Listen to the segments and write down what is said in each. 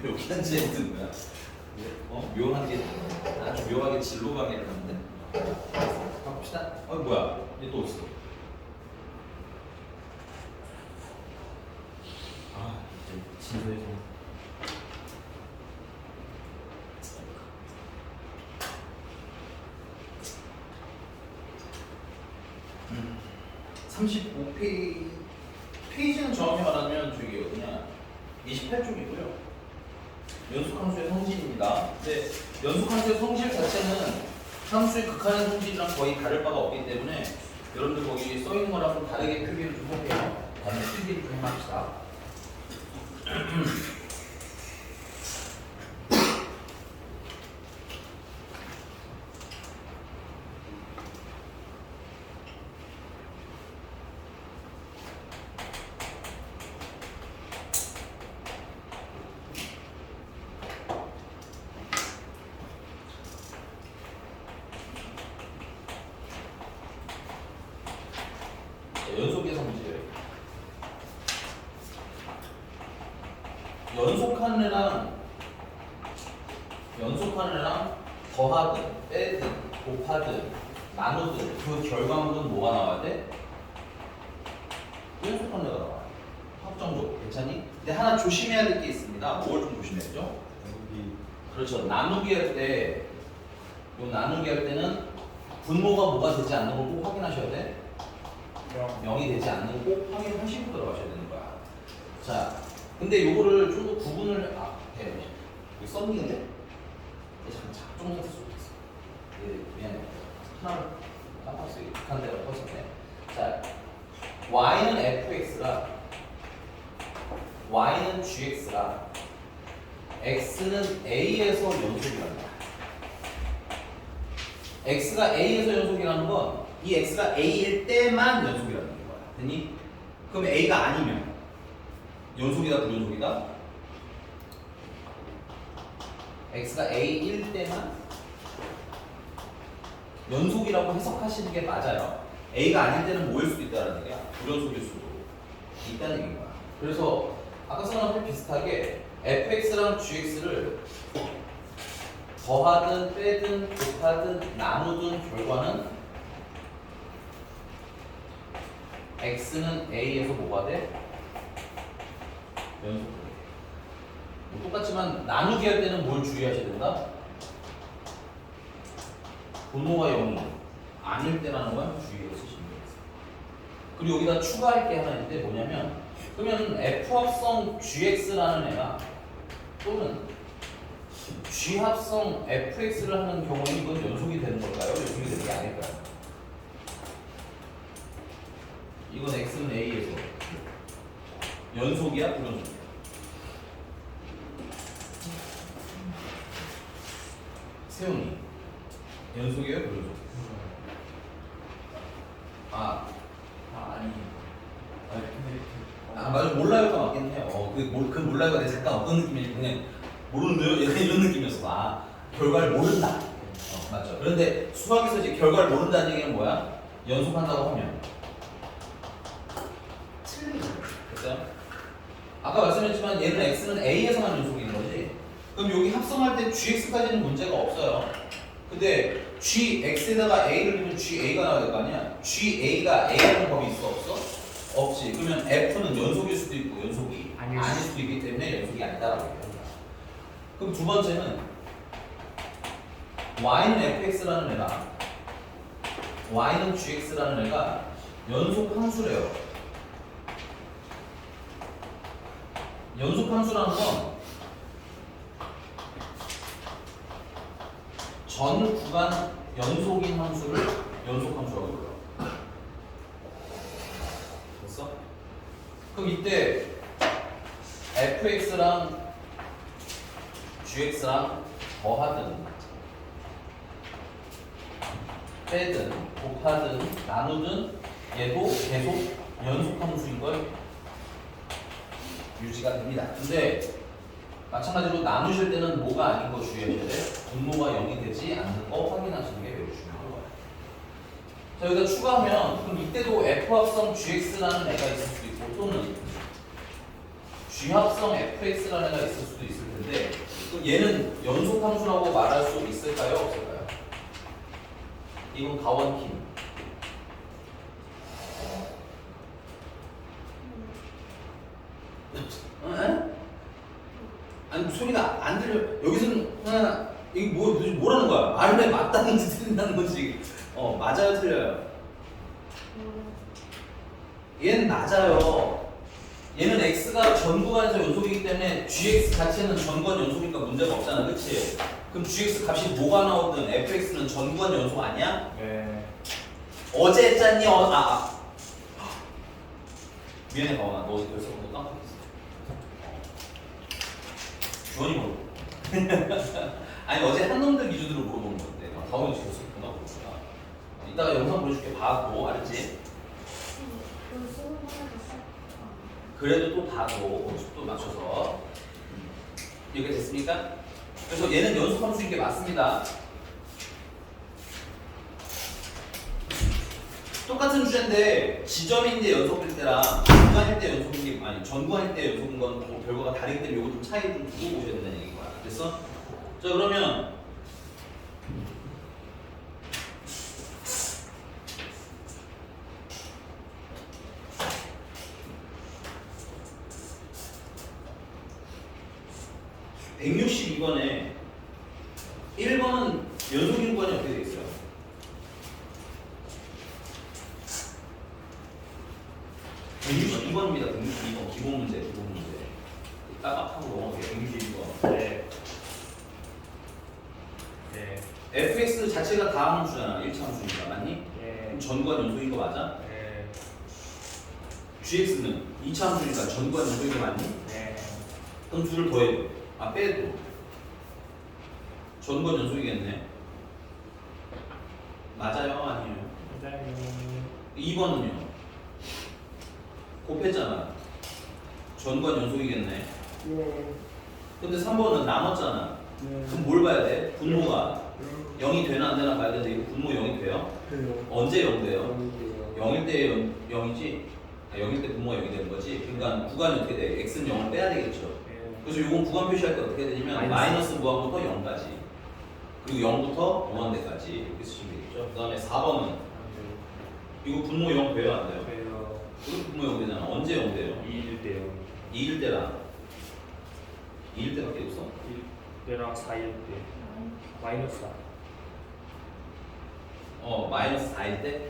여기 앉아 있는 거야. 묘하게 아주 묘하게 진로 강의를 하는데. 가봅시다. 뭐야? 얘 또 있어. 진도에서 35페이지는 정확히 말하면 저기 어디냐 28쪽이고요. 연속함수의 성질입니다. 근데 연속함수의 성질 자체는 함수의 극한의 성질이랑 거의 다를 바가 없기 때문에 여러분들 거기 써 있는 거랑 좀 다르게 표기를 좀 해볼게요. 다음에 필기를 좀 해봅시다. 연속의 성질. 연속한 애랑 더하든 빼든 곱하든 나누든 그 결과물은 뭐가 나와야 돼? 연속한 애가 나와요. 확정적으로. 괜찮니? 근데 하나 조심해야 될 게 있습니다. 뭘 좀 조심해야죠? 그렇죠. 나누기 할 때, 나누기 할 때는 분모가 뭐가 되지 않는 걸 꼭 확인하셔야 돼. 0이 되지 않는 거 꼭 확인하시고 들어가셔야 되는 거야. 자, 근데 요거를 좀 더 구분을 여기 썸링인데? 잠깐 작종 샀을 수도 있어. 미안해. 하나를 깜빡스 극한 데가 떴었네. 자, y는 fx라, y는 gx라, x는 a에서 연속이란다. x가 a에서 연속이라는 건 이 x가 a일 때만 연속이라는 거야. 됐니? 그럼 a가 아니면 연속이다 불연속이다? x가 a일 때만 연속이라고 해석하시는 게 맞아요. a가 아닐 때는 뭐일 수도 있다는 얘기야. 불연속일 수도 있다는 얘기인 거야. 그래서 아까 설명한 거 비슷하게 fx랑 gx를 더하든 빼든 곱하든 나누든 결과는 x는 a에서 뭐가 돼? 연속. 똑같지만 나누기 할 때는 뭘 주의하셔야 된다? 분모가 0이 아닐 때라는 건 주의해서 쓰시면 되겠어요. 그리고 여기다 추가할 게 하나 있는데 뭐냐면 그러면 F합성 GX라는 애가 또는 G합성 FX를 하는 경우에는 이건 연속이 되는 걸까요? 연속이 되는 게 아닐까요? 이건 X는 A에서 연속이야? 불연속이야? 세훈이 연속이에요? 불연속? 맞아. 몰라요가 맞긴 해요. 그 몰라요가 내 잠깐 어떤 느낌이냐면 그냥 모르는데요? 약간 이런 느낌이었어. 결과를 모른다. 맞죠. 그런데 수학에서 이제 결과를 모른다는 얘기는 뭐야? 연속한다고 하면 틀린 거예요. 됐어요? 아까 말씀했지만 얘는 x는 a에서만 연속인 거지. 그럼 여기 합성할 때 gx까지는 문제가 없어요. 근데 gx에다가 a를 넣으면 ga가 나와야 될 거 아니야? ga가 a라는 법이 있어 없어? 없지. 그러면 f는 연속일 수도 있고 연속이 아닐 수도 있기 때문에 연속이 아니다라고 얘기합니다. 그럼 두 번째는 y는 fx라는 애가 y는 gx라는 애가 연속 함수래요. 연속 함수라는 건 전 구간 연속인 함수를 연속 함수라고 불러요. 됐어? 그럼 이때 fx랑 gx랑 더하든 빼든 곱하든 나누든 얘도 계속 연속 함수인 걸 유지가 됩니다. 근데 마찬가지로 나누실 때는 뭐가 아닌 거 주의하셔야 돼. 분모가 0이 되지 않는 거 확인하시는 게 매우 중요한 거예요. 자, 여기다 추가하면 그럼 이때도 F합성 GX라는 애가 있을 수도 있고 또는 G합성 FX라는 애가 있을 수도 있을 텐데 있는데 그럼 얘는 연속 함수라고 말할 수 있을까요? 없을까요? 이건 가원킴. 아니 소리가 안 들려. 여기서는 이게 뭐라는 거야? 말을 해 맞다는지 틀린다는 건지. 맞아요 틀려요. 얘는 맞아요. 얘는 x가 전 구간에서 연속이기 때문에 gx 자체는 전구간 연속이니까 문제가 없잖아, 그치? 그럼 gx 값이 뭐가 나오든 fx는 전 구간 연속 아니야? 네. 어제 했잖니? 미안해 가원아, 너 벌써 뭐 깜빡했어. 주원이 모르고. 아니 어제 한 놈들 기준으로 물어보는 건데 가원이 지금 있구나 그러구나. 이따가 영상 보여줄게. 봐도 알았지? 그래도 또 봐도 또 맞춰서 이렇게 됐습니까? 그래서 얘는 연속 함수인 게 맞습니다. 똑같은 주제인데 지점인데 연속일 때랑 구간일 때 연속인 게 아니 전구간일 때 연속인 건 결과가 다르기 때문에 이거 좀 차이를 좀 두고 보셔야 된다는 얘기인 거야. 됐어? 자 그러면 (162번에) 1번은 연속인 구간이 어떻게 돼 있어요? (162번입니다) 162번 기본 문제 따박하고 넘어가게. 162번. 네. 네. fx 자체가 다음 함수잖아. 1차 함수니까 맞니? 네. 그럼 전구간 연속인 거 맞아? 네. gx는 2차 함수니까 전구간 연속인 거 맞니? 네. 그럼 둘을 더해도 빼도 전구간 연속이겠네. 맞아요? 아니에요? 맞아요. 2번은요? 곱했잖아. 전구간 연속이겠네. 네. 근데 3번은 나눴잖아. 네. 그럼 뭘 봐야 돼? 분모가 0이 되나 안 되나 봐야 되는데 이거 분모 0이 돼요? 그래요. 언제 0 돼요? 0이요. 0일 때 0이지? 0일 때 분모가 0이 되는 거지. 그러니까 구간이 어떻게 돼? x는 0을 빼야 되겠죠. 네. 그래서 이건 구간 표시할 때 어떻게 되냐면 마이너스 무한부터 0까지 그리고 0부터 무한대까지 이렇게 쓰시면 되겠죠. 그 다음에 4번은 이거 분모 0 돼요? 안 돼요? 그래요. 이거 분모 0 되잖아. 언제 0 돼요? 2일 때요. 2일 때랑 2일 때밖에 없어? 1때랑 4일 때. 마이너스 4. 마이너스 4일 때?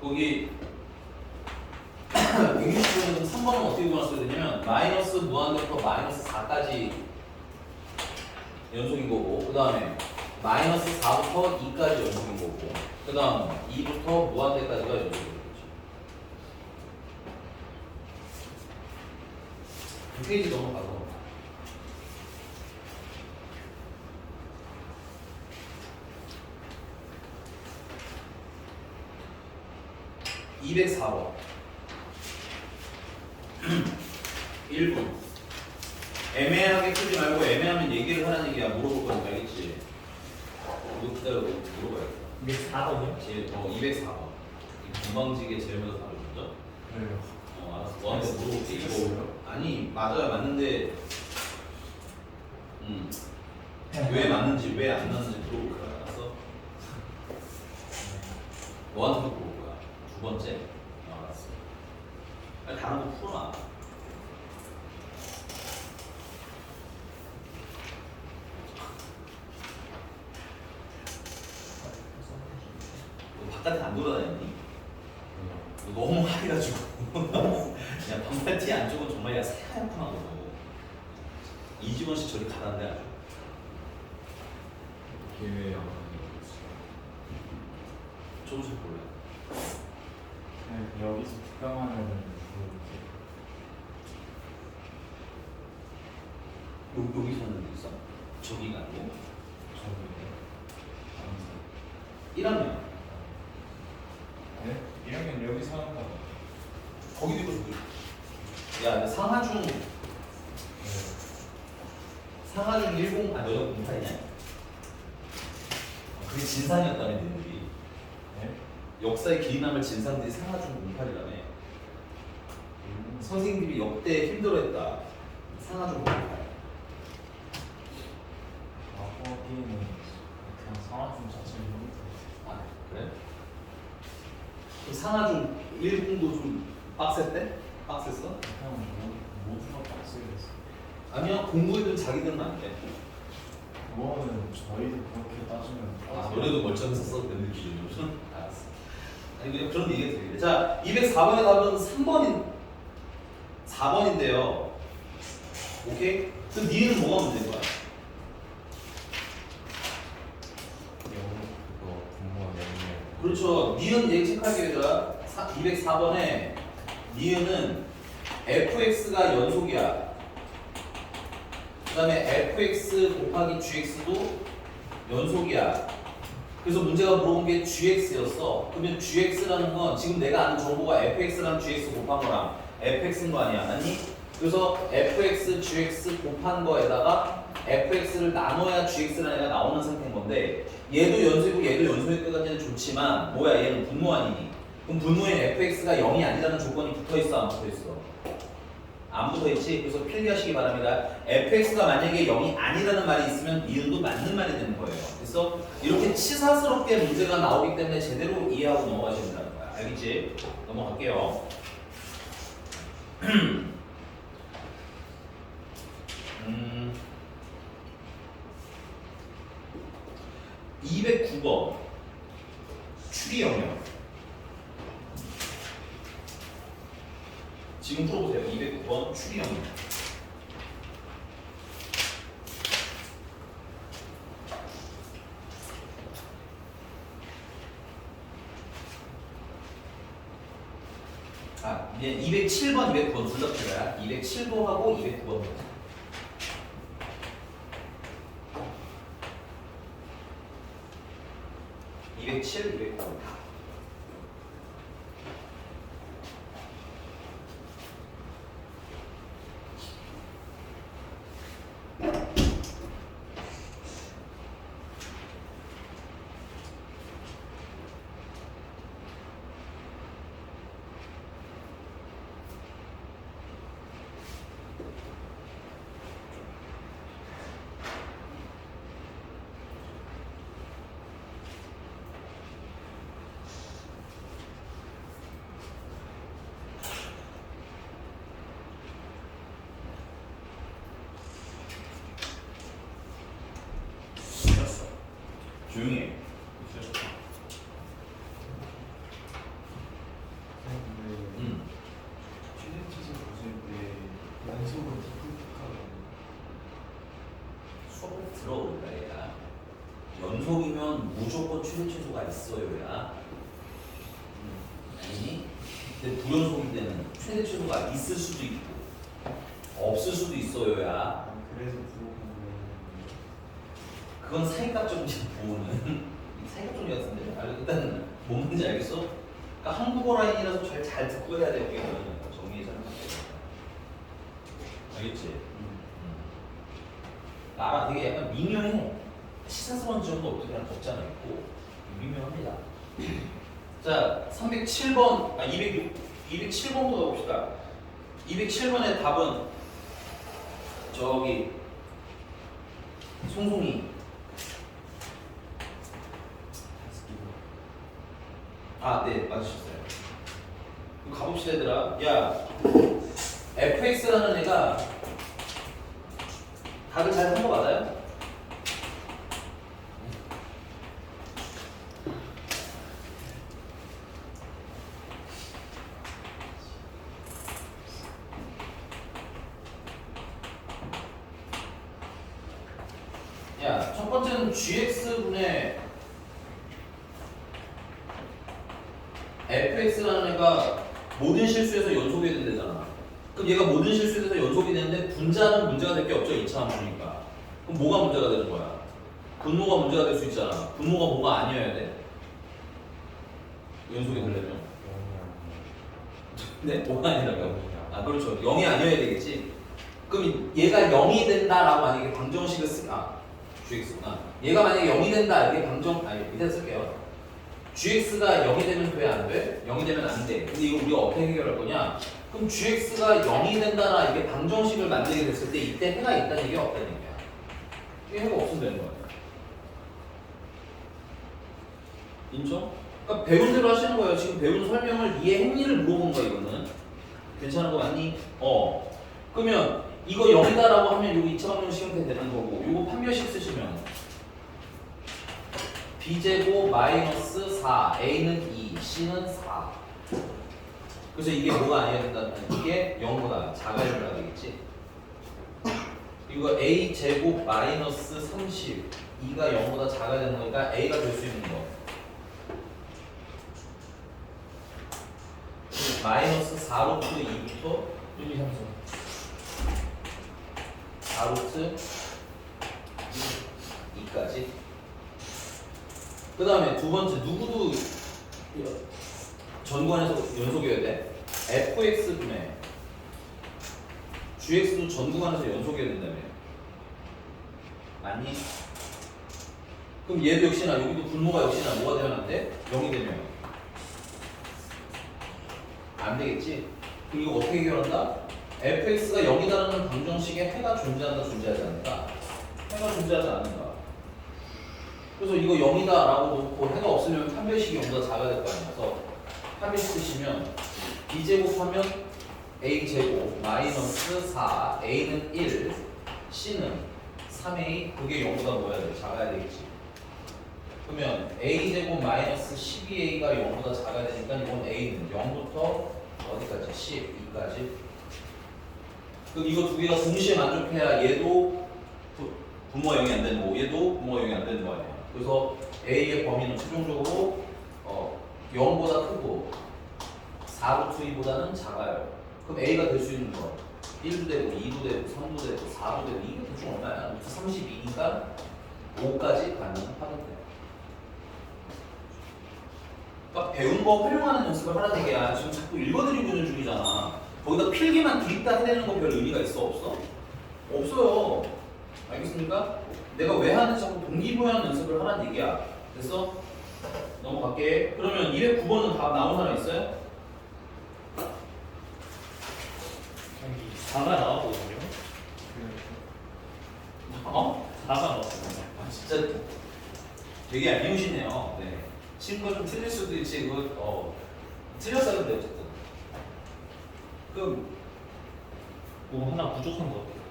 거기 160번에서 3번은 어떻게 구분했어야 되냐면 마이너스 무한대부터 마이너스 4까지 연속인 거고 그 다음에 마이너스 4부터 2까지 연속인 거고 그 다음 2부터 무한대까지가 연속인 거죠. 두 페이지 넘어가서 204번 1분 애매하게 풀지 말고 애매하면 얘기를 하라는 얘기야. 물어볼 거니까 알겠지? 이거 기다려 물어봐야겠다. 204번이요? 제일 204번 건방지게 제일 먼저 답을 줬죠? 네. 알았어. 너한테 물어볼게. 이거 아니 맞아요 맞는데 왜 맞는지 왜 안 맞는지 물어볼 거야. 알았어? 너한테 물어볼 거야. 두 번째. 알았어. 빨리 다른 거 풀어놔. 너 바깥에 안 돌아다녔니? 너 너무 하얘가지고 야 반팔티 안쪽은 정말 야 새하얗구나. 이지원 씨 저리 가란데 아주. 기회야. 조금씩 볼래. 네, 여기서 특강하면은 여기서는 있어? 저기가 아니고? 저기 1학년 네? 1학년 여기서 하는 거. 거기도 있고 저기. 야 근데 상하중 상하중 10 너가 08이냐? 그게 진상이었다며 너희들이. 네? 역사의 기인함을 진상들이 상하중 08이라며. 선생님들이 역대 힘들어했다. 상하중 08. 하기에는 그냥 상하중 자체를 모르겠어요. 아 그래? 그 상하중 1공도 좀 빡셌대? 빡셌어? 그냥 모두가 빡세겠어. 아니야 공부에는 자기들만 안 돼. 그거는 저희도 그렇게 따지면 아 너네도 멀쩡했었어? 내 기준으로는? 알았어. 아니 그냥 그런 얘기가 되겠네. 자 204번의 답은 3번인 4번인데요. 오케이? 그럼 니는 뭐가 문제인 거야? 그거 분모가 내면 그렇죠. 니은 얘기 체크할게요. 얘들아. 204번에 니은은 fx가 연속이야. 그 다음에 fx 곱하기 gx도 연속이야. 그래서 문제가 물어본 게 gx였어. 그러면 gx라는 건 지금 내가 아는 정보가 fx랑 gx 곱한 거랑 fx인 거 아니야? 아니? 그래서 fx, gx 곱한 거에다가 fx를 나눠야 gx라는 애가 나오는 상태인 건데 얘도 연속이고 얘도 연속일 때까지는 좋지만 뭐야 얘는 분모 아니니? 그럼 분모인 fx가 0이 아니라는 조건이 붙어있어 안 붙어있어? 안 붙어있지? 그래서 필기하시기 바랍니다. fx가 만약에 0이 아니라는 말이 있으면 이은도 맞는 말이 되는 거예요. 그래서 이렇게 치사스럽게 문제가 나오기 때문에 제대로 이해하고 넘어가셔야 된다는 거야. 알겠지? 넘어갈게요. 209번 추리 영역. 지금 풀어보세요. 209번 추리 영역. 아, 이제 207번, 209번 둘 다 풀어야. 207번하고 209번. 207, 209. 조용히 해. 근데 최대치에서 보실 때 연속으로 툭툭하고 수업을 들어오니까 얘가 연속이면 무조건 최대치수가 있어요 야. 아니니? 근데 불연속일 때는 최대치수가 있을 수도 있고 없을 수도 있어요 야. 그래서 들어보면 그건 사이값 정지 보호는 사이값 정지 같은데 일단 뭔 말인지 알겠어? 그러니까 한국어 라인이라서 잘 듣고 해야 돼 여기는 정리해 잘 알겠지? 알아 되게 약간 미묘해. 시사스러운 지점도 어떻게 없잖아 있고 미묘합니다. 자 307번 207번부터 봅시다. 207번의 답은 저기 송송이 네 맞으셨어요. 그럼 가봅시다 얘들아. 야 fx라는 애가 답을 잘 한 거 맞아요? 야 첫 번째는 gx분의 fx라는 애가 모든 실수에서 연속이 된다잖아. 그럼 얘가 모든 실수에서 연속이 되는데 분자는 문제가 될 게 없죠. 2차 함수니까. 그럼 뭐가 문제가 되는 거야? 분모가 문제가 될 수 있잖아. 분모가 뭐가 아니어야 돼? 연속이 되려면. 네? 뭐가 아니라고요? 아 그렇죠. 0이 아니어야 되겠지. 그럼 얘가 0이 된다라고 만약에 방정식을 gx구나. 얘가 만약에 0이 된다 이게 밑에 쓸게요. gx가 0이 되면 돼? 안 돼? 0이 되면 안 돼. 근데 이거 우리가 어떻게 해결할 거냐? 그럼 gx가 0이 된다나 이게 방정식을 만들게 됐을 때 이때 해가 있다는 얘기가 없다는 얘기야. 이게 해가 없으면 되는 거야. 인정? 그러니까 배운 대로 하시는 거예요. 지금 배운 설명을 이해했니를 물어보는 거야 이거는. 괜찮은 거 맞니? 그러면 이거 0이다라고 하면 이거 2차 방정 시험태 되는 거고 이거 판별식 쓰시면 b제곱 마이너스 4 a는 2 c는 4. 그래서 이게 뭐가 아니어야 된다? 이게 0보다 작아야 된다 되겠지? 이거 a 제곱 마이너스 30 2가 0보다 작아야 되는 거니까 a가 될 수 있는 거 마이너스 4루트 2부터 1, 2, 3, 4루트 2까지. 그 다음에 두 번째 누구도 전관에서 연속이어야 돼. fx분의 gx도 전구간에서 연속이어야 된다며. 맞니? 그럼 얘도 역시나 여기도 분모가 역시나 뭐가 되면 안 돼? 0이 되면 안 되겠지? 그럼 이거 어떻게 해결한다? fx가 0이다라는 방정식에 해가 존재한다 존재하지 않는다? 해가 존재하지 않는다. 그래서 이거 0이다라고 놓고 해가 없으면 판별식이 0보다 작아야 될 거 아니라서 판별식 쓰시면 b제곱하면 a제곱 마이너스 4 a는 1 c는 3a 그게 0보다 뭐야 돼? 작아야 되겠지. 그러면 a제곱 마이너스 12a가 0보다 작아야 되니까 이건 a는 0부터 어디까지? 12까지. 그럼 이거 두 개가 동시에 만족해야 얘도 분모가 0이 안 되는 거고 얘도 분모가 0이 안 되는 거 아니야. 그래서 a의 범위는 최종적으로 0보다 크고 4루트 2보다는 작아요. 그럼 a가 될 수 있는 거 1도 되고 2도 되고 3도 되고 4도 되고 이게 대충 얼마야? 32니까 5까지 가능하던데. 그러니까 배운 거 활용하는 연습을 하라는 얘기야. 지금 자꾸 읽어드리고 있는 중이잖아. 거기다 필기만 드립다 해내는 거 별 의미가 있어? 없어? 없어요. 알겠습니까? 내가 왜 하는지 자꾸 동기부여하는 연습을 하라는 얘기야. 됐어? 넘어갈게. 그러면 209번은 다 나온 사람 있어요? 4가 나왔거든요. 어? 4가 나왔거든요. 아 진짜 되게 얄미우시네요. 네. 친구가 좀 틀릴 수도 있지. 그거 틀렸어야 근데 어쨌든. 그럼 뭐 하나 부족한 거 같아요.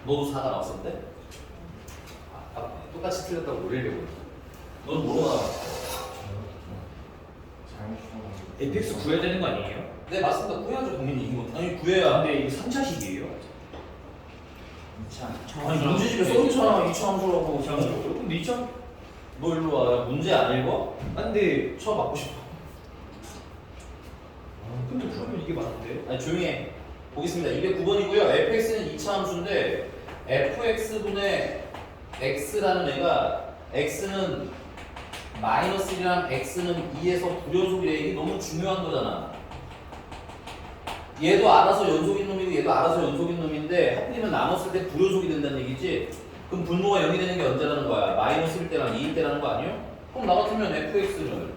너도 4가 나왔었는데? 똑같이 틀렸다고 노리려고. 넌 뭐로 나왔어? 에펙스 구해야 되는 거 아니에요? 네 맞습니다. 구해야죠 당연히 이거. 당연히 구해야. 근데 이거 3차식이에요? 아니 문제집에 써놓잖아 2차 함수라고. 근데 2차? 너 일로 와. 야, 문제 안 읽어? 근데 처음 맞고 싶어. 근데 그러면 이게 맞는데? 아니 조용히 해. 보겠습니다. 209번이고요. fx는 2차 함수인데 fx분의 x라는 애가 x는 마이너스 1이랑 x는 2에서 불연속이래. 이게 너무 중요한 거잖아. 얘도 알아서 연속인 놈이고 얘도 알아서 연속인 놈인데 하필이면 나눴을 때 불연속이 된다는 얘기지. 그럼 분모가 0이 되는 게 언제라는 거야? 마이너스 1 때랑 2일 때라는 거 아니에요? 그럼 나 같으면 fx를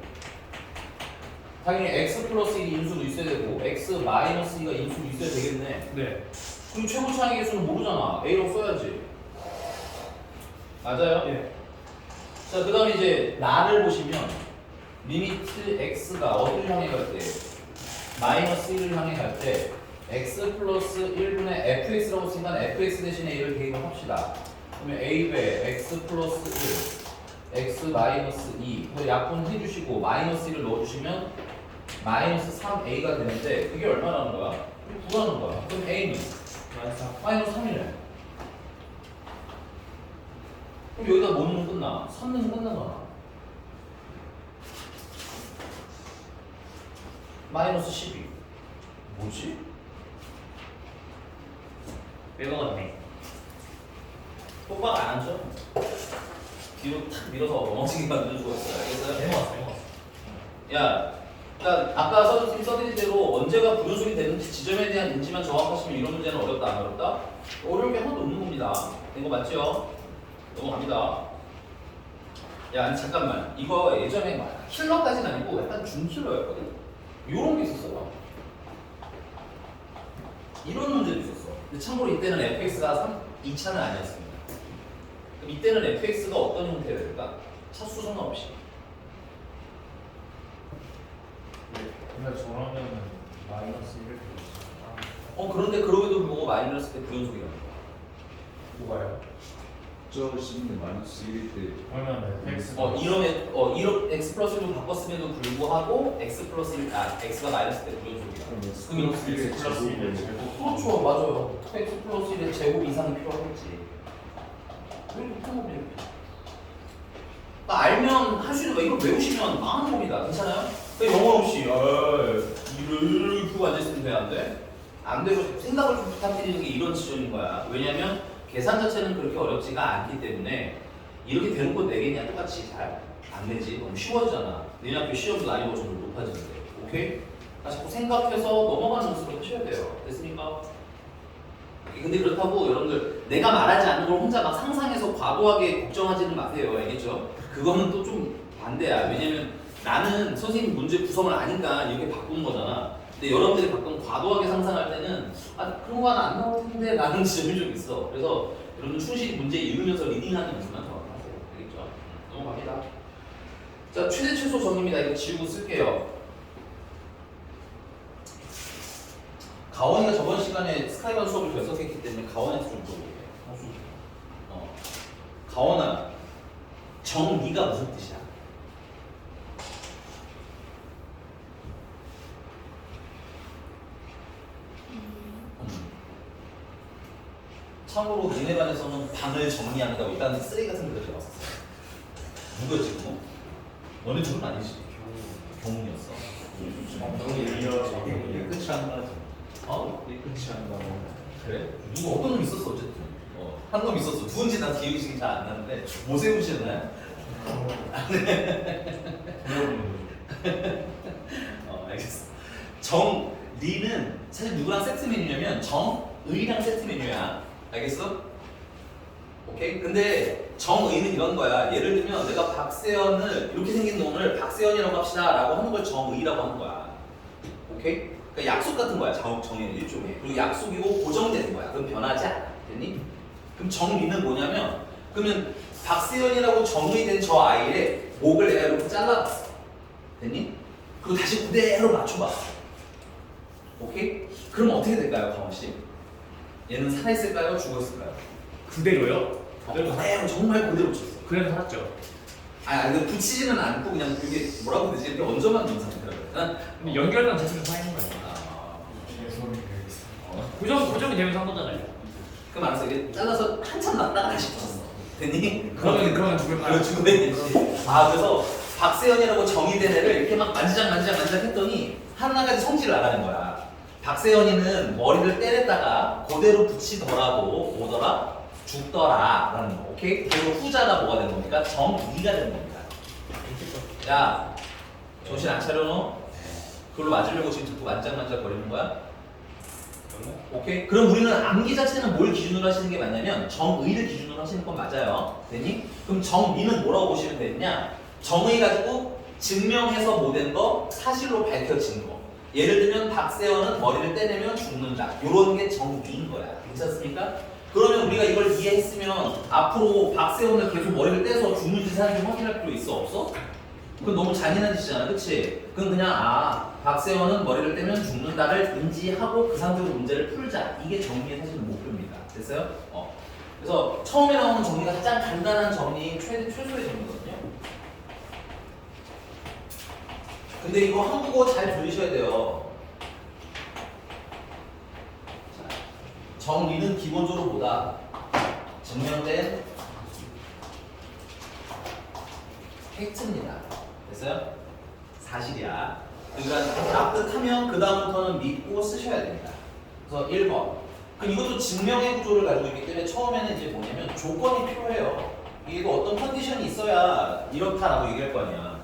당연히 x 플러스 1이 인수도 있어야 되고 x 마이너스 2가 인수도 있어야 되겠네. 네. 그럼 최고 차이 개수는 모르잖아. a로 써야지. 맞아요? 예. 자, 그 다음에 이제 나를 보시면 리미트 x가 어디를 향해 갈 때? 마이너스 1을 향해 갈 때 x 플러스 1분의 fx라고 쓰니까 fx 대신에 얘를 대입을 합시다. 그러면 a배 x 플러스 1 x 마이너스 2 그걸 약분 해주시고 마이너스 1을 넣어주시면 마이너스 3a가 되는데 그게 얼마라는 거야? 구하는 거야. 그럼 a는 마이너스 3이래. 그럼 여기다 뭐 넣으면 끝나? 3 넣으면 끝나잖아. 마이너스 12. 뭐지? 내가 맞네. 똑바로 안 앉죠? 뒤로 탁 밀어서 멍청이 만들어주고 있어요. 알겠어요? 내가 야, 그러니까 아까 써드린 대로 언제가 불연속이 되는지 지점에 대한 인지만 정확하시면 이런 문제는 어렵다 안 어렵다? 어려울 게 하나도 없는 겁니다. 된 거 맞죠? 넘어갑니다. 야, 아니, 잠깐만. 이거 예전에 막 킬러까지는 아니고 약간 중킬러였거든. 요런 게 있었어. 이런 문제도 있었어. 근데 참고로 이때는 fx가 2차는 아니었습니다. 그럼 이때는 fx가 어떤 형태가 될까? 차수 상관없이. 근데 저라면은 마이너스 1을 되겠어. 그런데 그럼에도 불구하고 마이너스 때 부연속이라는 거야. 뭐가요? 저 시는 마이너스 1일 때 그러면 x 이러면 이렇게 x 플러스로 바꿨음에도 불구하고 x 플러스 1, x가 마이너스 때 부연속이야. 그럼 플러스 1을 제곱. 그렇죠, 맞아요. x 플러스 1의 제곱 이상이 필요하겠지. 그리고 뭐 알면 할 수 있는 거야. 이걸 외우시면 망하는 겁니다. 괜찮아요? 영어 없이 이를 두고 앉아있으면 돼, 안 돼? 안 되고 생각을 좀 부탁드리는 게 이런 지점인 거야. 왜냐면 계산 자체는 그렇게 어렵지가 않기 때문에 이렇게 대놓고 내겠냐 똑같이 잘 안 되지. 너무 쉬워지잖아. 내년 학교 시험도 난이도가 좀 높아지는데. 오케이? 자꾸 생각해서 넘어가는 모습을 하셔야 돼요. 됐습니까? 근데 그렇다고 여러분들 내가 말하지 않는 걸 혼자 막 상상해서 과도하게 걱정하지는 마세요. 알겠죠? 그거는 또 좀 반대야. 왜냐면 나는 선생님 문제 구성을 아니까 이렇게 바꾸는 거잖아. 근데 여러분들이 가끔 과도하게 상상할 때는 그런 거 하나 안 나올 텐데 라는 지점이 좀 있어. 그래서 여러분 충실히 문제 읽으면서 리딩하는 연습만 더 하세요. 알겠죠? 넘어갑니다. 자, 최대 최소 정의입니다. 이거 지우고 쓸게요. 가원이가 저번 시간에 스카이반 수업을 결석했기 때문에 가원한테 좀 물어볼게요. 가원아, 정의가 무슨 뜻이야? 참고로 니네 반에서는 방을 정리한다고 일단 쓰레기 같은 데를 왔었어. 누가 지금? 너네 둘은 아니지? 경훈이었어. 이게 끝이 안 나지. 이게 끝이 안 나고. 그래? 누가 어떤 놈 있었어 어쨌든. 한 놈 있었어. 누군지 난 기억이 잘 안 나는데 모세훈 씨였나요? 알겠어. 정리는 사실 누구랑 세트 메뉴냐면 정의랑 세트 메뉴야. 알겠어? 오케이? 근데 정의는 이런 거야. 예를 들면 내가 박세연을 이렇게 생긴 놈을 박세연이라고 합시다 라고 하는 걸 정의라고 하는 거야. 오케이? 그러니까 약속 같은 거야. 정의는 일종의. 그리고 약속이고 고정되는 거야. 그럼 변하지 않아. 됐니? 그럼 정의는 뭐냐면 그러면 박세연이라고 정의된 저 아이의 목을 내가 이렇게 잘라봤어. 됐니? 그리고 다시 그대로 맞춰봤어. 오케이? 그럼 어떻게 될까요, 강원 씨? 얘는 살아있을까요? 죽었을까요? 그대로요? 그대로 정말 그대로 붙였어. 그래도 살았죠. 근데 붙이지는 않고 그냥 이게 뭐라고 해야 되지? 이렇게 얹어만 놓은 상태라고. 근데 연결된 자체로 살아있는 거예요. 개소리 되겠어. 고정이 되면서 한 거잖아요. 그럼 알았어. 이게 잘라서 한참 놨다가 다시 붙였어. 됐니? 그러면 죽을까요? 죽으면 되겠지. 그래서 박세연이라고 정의된 애를 이렇게 막 만지작 했더니 하나가지 성질을 나가는 거야. 박세연이는 머리를 때렸다가 그대로 붙이더라도 뭐더라? 죽더라 라는 거. 오케이? 그리고 후자가 뭐가 되는 겁니까? 정의가 되는 겁니다. 야, 정신 안 차려너? 그걸로 맞으려고 지금 자꾸 만작만작 거리는 거야? 오케이? 그럼 우리는 암기 자체는 뭘 기준으로 하시는 게 맞냐면 정의를 기준으로 하시는 건 맞아요. 됐니? 그럼 정의는 뭐라고 보시면 되느냐? 정의 가지고 증명해서 못된 거, 사실로 밝혀진 거. 예를 들면 박세연은 머리를 떼내면 죽는다. 이런 게 정의인 거야. 괜찮습니까? 그러면 우리가 이걸 이해했으면 앞으로 박세연을 계속 머리를 떼서 죽는지 사는지 확인할 필요 있어? 없어? 그건 너무 잔인한 짓이잖아. 그치? 그건 그냥 박세연은 머리를 떼면 죽는다를 인지하고 그 상태로 문제를 풀자. 이게 정리의 사실 목표입니다. 됐어요? 그래서 처음에 나오는 정리가 가장 간단한 정리, 최소의 정리거든요. 근데 이거 한국어 잘 들으셔야 돼요. 자, 정리는 기본적으로 뭐다? 증명된 팩트입니다. 됐어요? 사실이야. 그러니까 납득하면 그 다음부터는 믿고 쓰셔야 됩니다. 그래서 1번. 그럼 이것도 증명의 구조를 가지고 있기 때문에 처음에는 이제 뭐냐면 조건이 필요해요. 이거 어떤 컨디션이 있어야 이렇다라고 얘기할 거 아니야.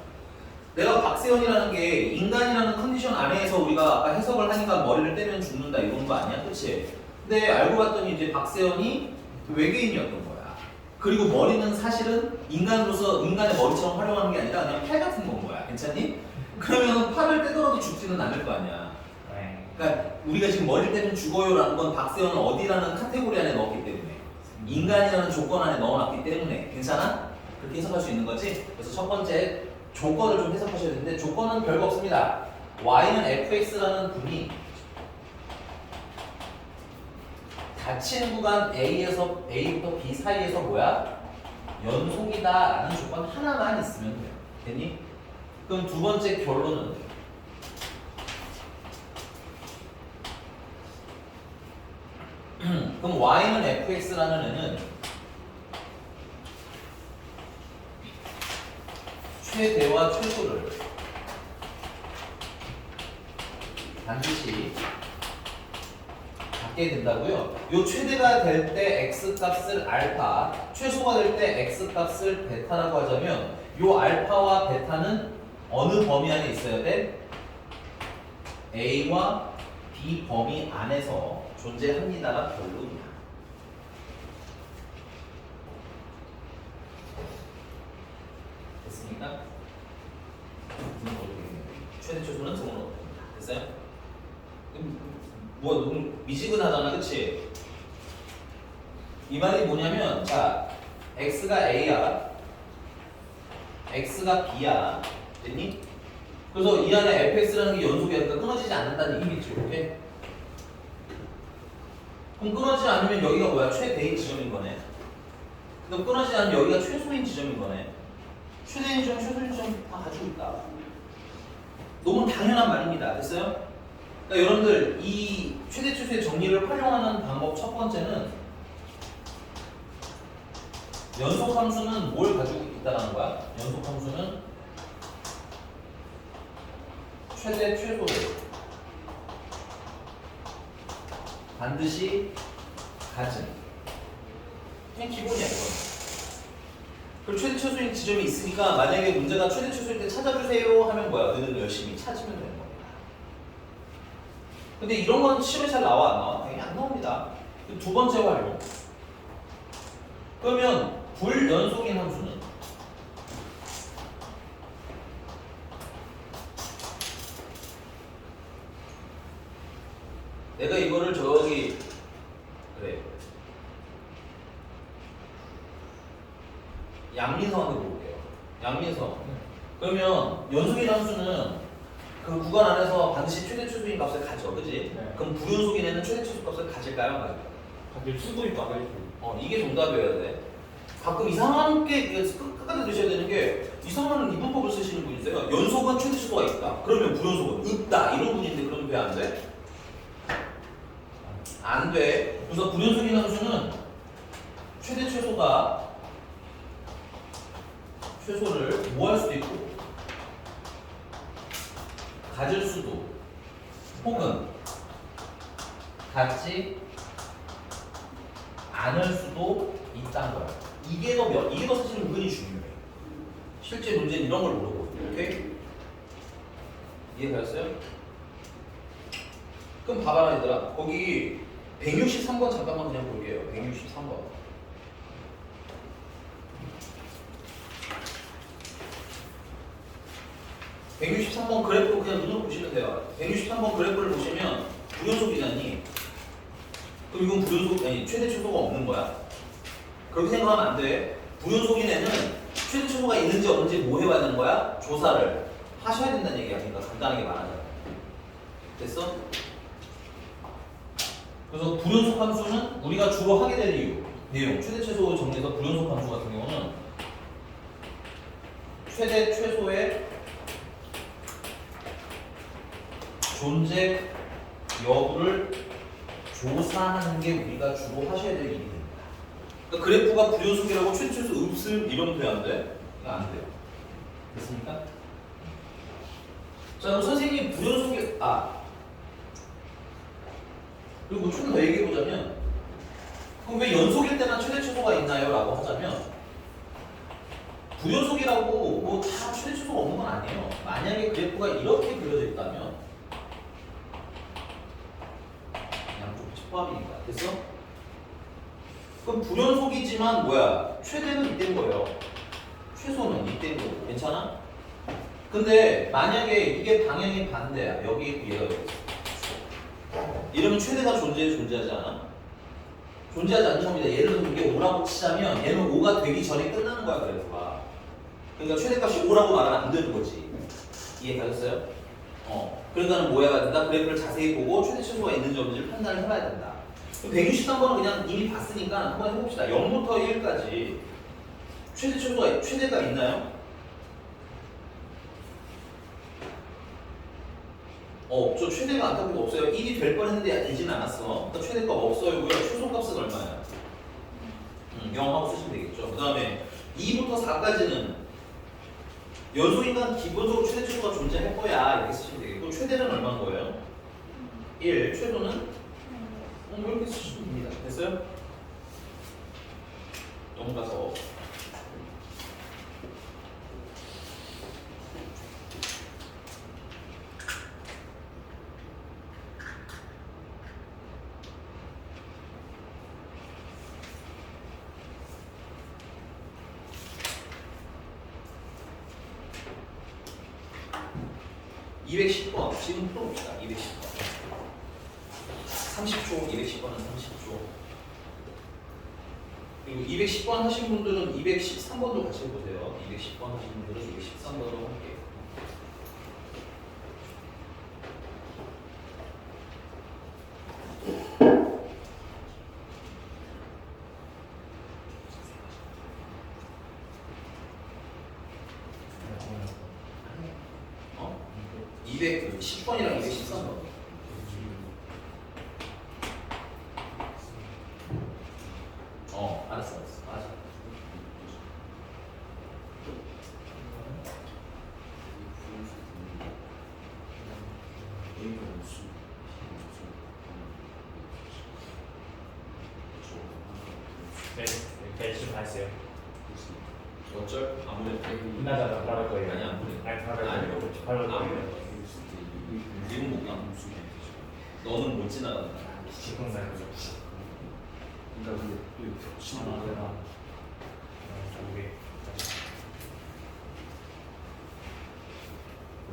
내가 박세연이라는 게 인간이라는 컨디션 안에서 우리가 아까 해석을 하니까 머리를 떼면 죽는다 이런 거 아니야? 그치? 근데 알고 봤더니 이제 박세연이 외계인이었던 거야. 그리고 머리는 사실은 인간으로서 인간의 머리처럼 활용하는 게 아니라 그냥 팔 같은 건 거야. 괜찮니? 그러면 팔을 떼더라도 죽지는 않을 거 아니야. 그러니까 우리가 지금 머리를 떼면 죽어요라는 건 박세연을 어디라는 카테고리 안에 넣었기 때문에 인간이라는 조건 안에 넣어놨기 때문에 괜찮아? 그렇게 해석할 수 있는 거지. 그래서 첫 번째 조건을 좀 해석하셔야 되는데 조건은 별거 없습니다. y는 fx라는 분이 닫힌 구간 A에서 A부터 B 사이에서 뭐야? 연속이다라는 조건 하나만 있으면 돼요. 됐니? 그럼 두 번째 결론은 그럼 y는 fx라는 애는 최대와 최소를 반드시 갖게 된다고요. 요 최대가 될 때 x 값을 알파, 최소가 될 때 x 값을 베타라고 하자면 요 알파와 베타는 어느 범위 안에 있어야 돼? A와 B 범위 안에서 존재합니다가 결론이야. 됐습니까? 최대 최소는 등은 어떻습니다. 됐어요? 뭐 너무 미지근하잖아, 그치? 이 말이 뭐냐면, 자, x가 a야, x가 b야, 됐니? 그래서 이 안에 fx라는 게 연속이니까 끊어지지 않는다는 얘기겠지, 이렇게? 그럼 끊어지지 않으면 여기가 뭐야? 최대인 지점인 거네. 그럼 끊어지지 않으면 여기가 최소인 지점인 거네. 최대인 지점, 최소인 지점 다 가지고 있다. 너무 당연한 말입니다. 됐어요? 그러니까 여러분들 이 최대 최소의 정리를 활용하는 방법 첫 번째는 연속 함수는 뭘 가지고 있다는 거야? 연속 함수는 최대 최소를 반드시 가진 그냥 기본이야 이건. 그리고 최대 최소인 지점이 있으니까 만약에 문제가 최대 최소일 때 찾아주세요 하면 뭐야? 너희들 열심히 찾으면 되는 겁니다. 근데 이런 건 시험에 잘 나와 안 나와? 당연히 안 나옵니다. 두 번째 활용. 그러면 불연속인 함수는 내가 이거를 저기 그래 양민성한테 물어볼게요. 양민성. 그러면 연속인 함수는 그 구간 안에서 반드시 최대 최소인 값을 가져, 그지? 네. 그럼 불연속인 애는 최대 최소 값을 가질까요? 가질까요? 가질 수도 있고 안 가질 수도 있고. 이게 정답이어야 돼. 가끔 이상한 게 끝까지 드셔야 되는 게 이상한 이분법을 쓰시는 분이 있어요. 연속은 최대 최소가 있다. 그러면 불연속은 없다. 이런 분인데 그러면 왜 안 돼? 안 돼. 그래서 불연속인 함수는 최대 최소가 최소를 뭐 할 수도 있고 가질 수도 혹은 갖지 않을 수도 있다는 거야. 이게 더 사실 은근히 중요해. 실제 문제는 이런 걸 물어보거든요. 오케이? 이해가셨어요? 그럼 봐봐라 얘들아. 거기 163번 잠깐만 그냥 볼게요. 163번. 163번 그래프 그냥 눈으로 보시면 돼요. 163번 그래프를 보시면 불연속이잖니. 그럼 이건 불연속 아니 최대 최소가 없는 거야. 그렇게 생각하면 안 돼. 불연속인 애는 최대 최소가 있는지 없는지 뭐 해봐야 되는 거야? 조사를 하셔야 된다는 얘기야. 그러니까 간단하게 말하자면. 됐어? 그래서 불연속 함수는 우리가 주로 하게 될 이유 내용 최대 최소 정리해서 불연속 함수 같은 경우는 최대 최소의 존재 여부를 조사하는 게 우리가 주로 하셔야 될 일입니다. 그러니까 그래프가 불연속이라고 최대 최소 없음 이러면 돼 안 돼? 이거 안 돼요. 됐습니까? 자 그럼 선생님 불연속이 그리고 좀 더 얘기해 보자면 그럼 왜 연속일 때만 최대 최소가 있나요? 라고 하자면 불연속이라고 뭐 다 최대 최소가 없는 건 아니에요. 만약에 그래프가 이렇게 그려져 있다면 양쪽 집합이니까 됐어? 그럼 불연속이지만 뭐야? 최대는 이때인 거예요. 최소는 이때인 거고 괜찮아? 근데 만약에 이게 방향이 반대야. 여기 있고 얘가 여기 있어. 이러면 최대가 존재하지 않아? 존재하지 않는 겁니다. 예를 들어 이게 5라고 치자면 얘는 5가 되기 전에 끝나는 거야 그래프가. 그러니까 최대값이 5라고 말하면 안 되는 거지. 이해가셨어요? 그러니까는 뭐 해야 된다? 그래프를 자세히 보고 최대 최소가 있는지 없는지를 판단을 해봐야 된다. 163번은 그냥 이미 봤으니까 한번 해봅시다. 0부터 1까지 최대 최소가 최대가 있나요? 없죠. 최대가 안타깝게 없어요. 1이 될 뻔했는데 되지는 않았어. 그러니까 최대값 없어요. 최소값은 얼마야? 0하고 쓰시면 되겠죠. 그 다음에 2부터 4까지는 연소인간 기본적으로 최대 최소가 존재할 거야. 이렇게 쓰시면 되겠고 최대는 얼마인 거예요? 1. 최소는 이렇게 쓰시면 됩니다. 됐어요? 넘어가서 210번 지금 풀어봅시다. 210번 30초 210번은 30초 그리고 210번 하신 분들은 213번도 같이 해보세요. 210번 하신 분들은 213번으로 할게요. 어? 210번이랑 213번 알았어 맞아. 네, 대신 하세요. 어쩔? 아무래도 끝나자마자 바로 거예요. 아니 안 그래. 아니 바로 아니, 거예요. 바로 거예요. 지금 못 가. 너는 못 지나간다. 지금 날 거죠. 그러니까 근데 또 하나, 하나, 두 개.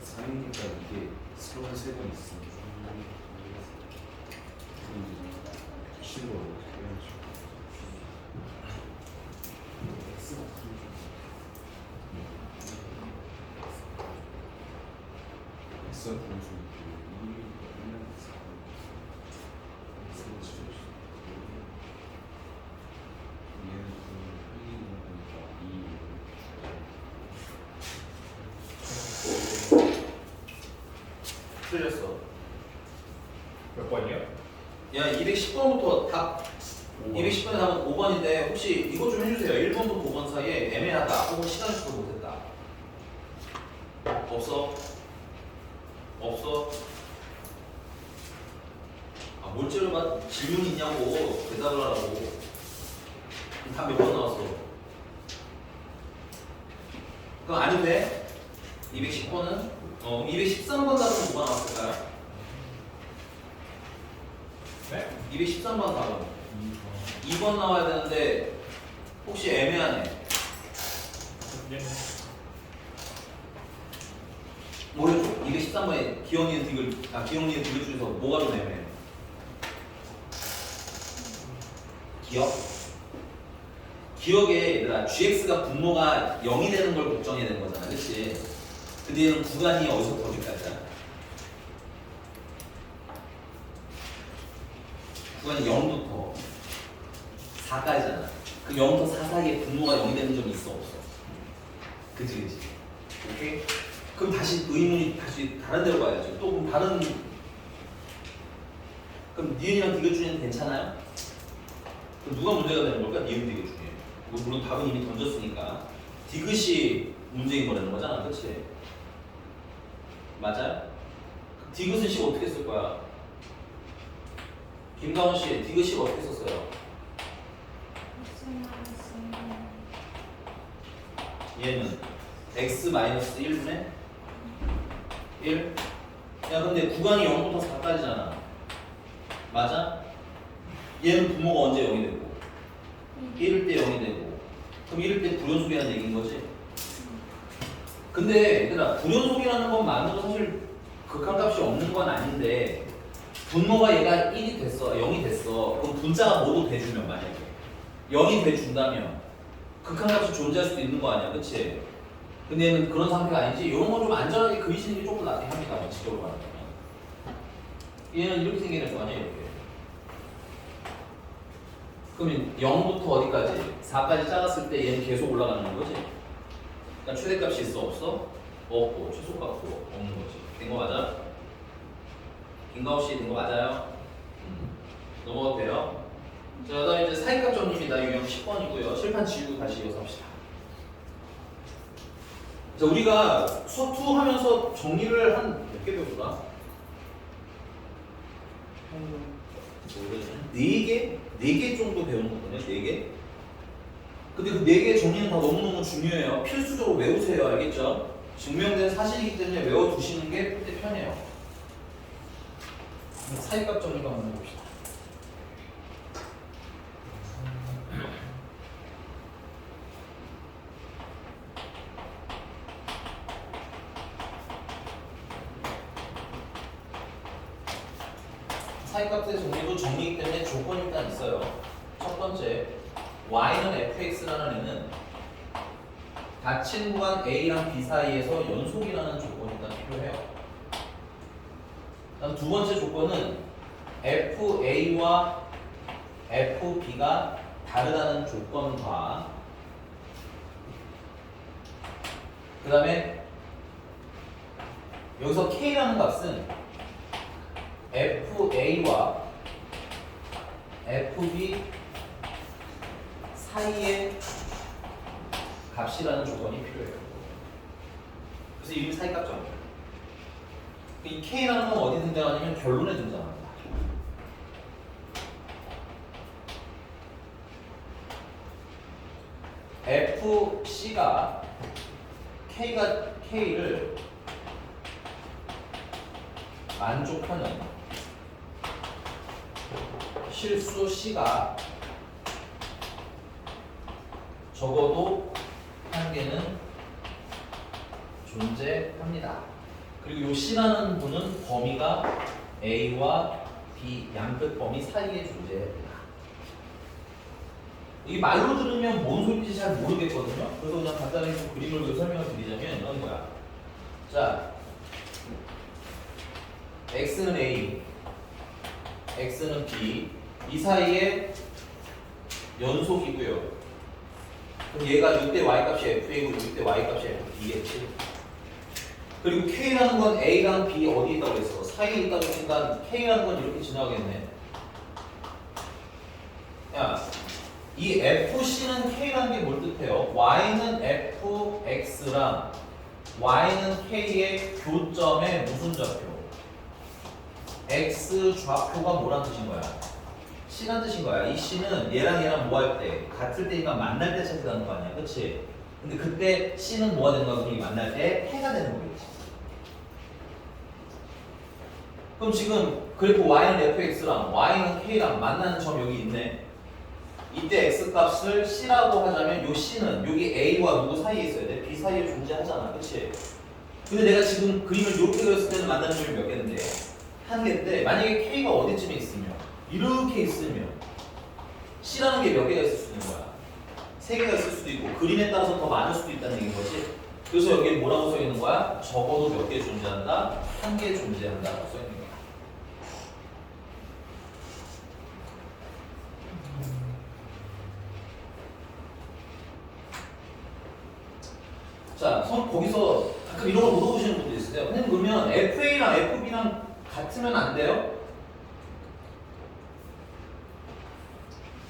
4년이니까 이게 33번 있어. 쉬는 거 어떻게 해야지? X가 분수 틀렸어. 몇 번이요? 야 210번부터 답 210번에 답은 5번인데 혹시 이것 좀 해주세요. 1번부터 5번 사이에 애매하다 혹은 시간 수도 못했다. 없어? 없어? 뭘 찌르면 질문 있냐고 대답을 하라고. 다 몇 번 나왔어? 그럼 아니면 돼? 210번은? 213번 답은 뭐가 나왔을까요? 네? 213번 답은 2번 나와야 되는데 혹시 애매하네. 네. 뭐였죠? 213번에 기억니은 디귿 중에서 뭐가 좀 애매해? 기억에 얘들아 gx가 분모가 0이 되는 걸 걱정해야 되는 거잖아, 그렇지? 근데 얘는 구간이 어디서부터 어디까지야? 구간이 0부터 4까지잖아. 그 0부터 4 사이에 분모가 0이 되는 점이 있어 없어? 그치? 오케이? 그럼 다시 의문이 다시 다른 데로 가야죠. 또 그럼 다른 그럼 니은이랑 디귿 중에는 괜찮아요? 그럼 누가 문제가 되는 걸까? 니은 디귿 중에. 물론 답은 이미 던졌으니까 디귿이 문제인 거라는 거잖아, 그렇지? 맞아요? 디귿은 식 어떻게 쓸 거야? 김가원 씨, 디귿 식 어떻게 썼어요? 얘는 x-1분의 1. 야 근데 구간이 0부터 4까지잖아. 맞아? 얘는 분모가 언제 0이 되고 1일 때 0이 되고 그럼 1일 때 불연속이라는 얘기인 거지. 근데 얘들아 불연속이라는 것만으로 사실 극한값이 없는 건 아닌데 분모가 얘가 1이 됐어 0이 됐어. 그럼 분자가 모두 돼주면 만약에 0이 돼준다면 극한값이 존재할 수도 있는 거 아니야, 그치? 근데 얘는 그런 상태가 아니지. 이런 거 좀 안전하게 그리시는 게 조금 낫긴 합니다. 원칙적으로 말하면. 얘는 이렇게 생기는 거 아니에요, 이렇게. 그러면 0부터 어디까지? 4까지 작았을 때 얘는 계속 올라가는 거지. 그러니까 최대값이 있어, 없어? 없고, 최소값도 없는 거지. 된 거 맞아? 김가호 씨 된 거 맞아요? 넘어가도 돼요? 자, 그다음에 이제 사이값 정리입니다. 유형 10번이고요. 칠판 지우고 다시 이어서 합시다. 자, 우리가 수업2 하면서 정리를 한 몇 개 배웠나? 한 4개? 4개 정도 배우는 거거든요. 4개? 근데 그 4개 정리는 다 너무너무 중요해요. 필수적으로 외우세요. 알겠죠? 증명된 사실이기 때문에 외워두시는 게 풀 때 편해요. 사이값 정리가 한번 해봅시다. 사이값의 정리도 정리이기 때문에 조건이 일단 있어요. 첫 번째, y는 fx라는 애는 닫힌 구간 a랑 b 사이에서 연속이라는 조건이 일단 필요해요. 다음 두 번째 조건은 fa와 fb가 다르다는 조건과 그 다음에 여기서 k라는 값은 FA와 FB 사이의 값이라는 조건이 필요해요. 그래서 이름이 사이값정이에요. 이 K라는 건 어디 등장하냐면 결론에 등장합니다. FC가 K를 만족하는 실수 C가 적어도 한 개는 존재합니다. 그리고 이 C라는 분은 범위가 A와 B 양끝 범위 사이에 존재합니다. 이게 말로 들으면 뭔 소리인지 잘 모르겠거든요. 그래서 그냥 간단하게 좀 그림을 설명을 드리자면 이런 거야. 자, X는 A, X는 B, 이 사이에 연속이고요. 그럼 얘가 이때 Y값이 FA고 이때 Y값이 FB겠지. 그리고 K라는 건 A랑 B 어디에 있다고 했어? 사이에 있다고 했으니까 K라는 건 이렇게 지나가겠네. 야, 이 FC는 K라는 게 뭘 뜻해요? Y는 FX랑 Y는 K의 교점의 무슨 좌표? X 좌표가 뭐란 뜻인 거야? C란 뜻인 거야. 이 C는 얘랑 뭐 할 때? 같을 때니까 만날 때 찾으라는 거 아니야? 그치? 근데 그때 C는 뭐가 되는 거야? 그럼 만날 때 해가 되는 거겠지. 그럼 지금 그래프 Y는 fx랑 Y는 k랑 만나는 점 여기 있네. 이때 x 값을 C라고 하자면 요 C는 여기 A와 누구 사이에 있어야 돼? B 사이에 존재하잖아. 그치? 근데 내가 지금 그림을 이렇게 그렸을 때는 만나는 점이 몇 개인데? 한 개인데 만약에 K가 어디쯤에 있으면 이렇게 있으면 C라는 게 몇 개가 있을 수 있는 거야? 3개가 있을 수도 있고 그림에 따라서 더 많을 수도 있다는 얘기인 거지. 그래서 여기에 뭐라고 써 있는 거야? 적어도 몇 개 존재한다? 1개 존재한다라고 써 있는 거야. 자, 거기서 가끔 이런 걸 물어보시는 분들 있으세요. 선생님 그러면 FA랑 FB랑 같으면 안 돼요?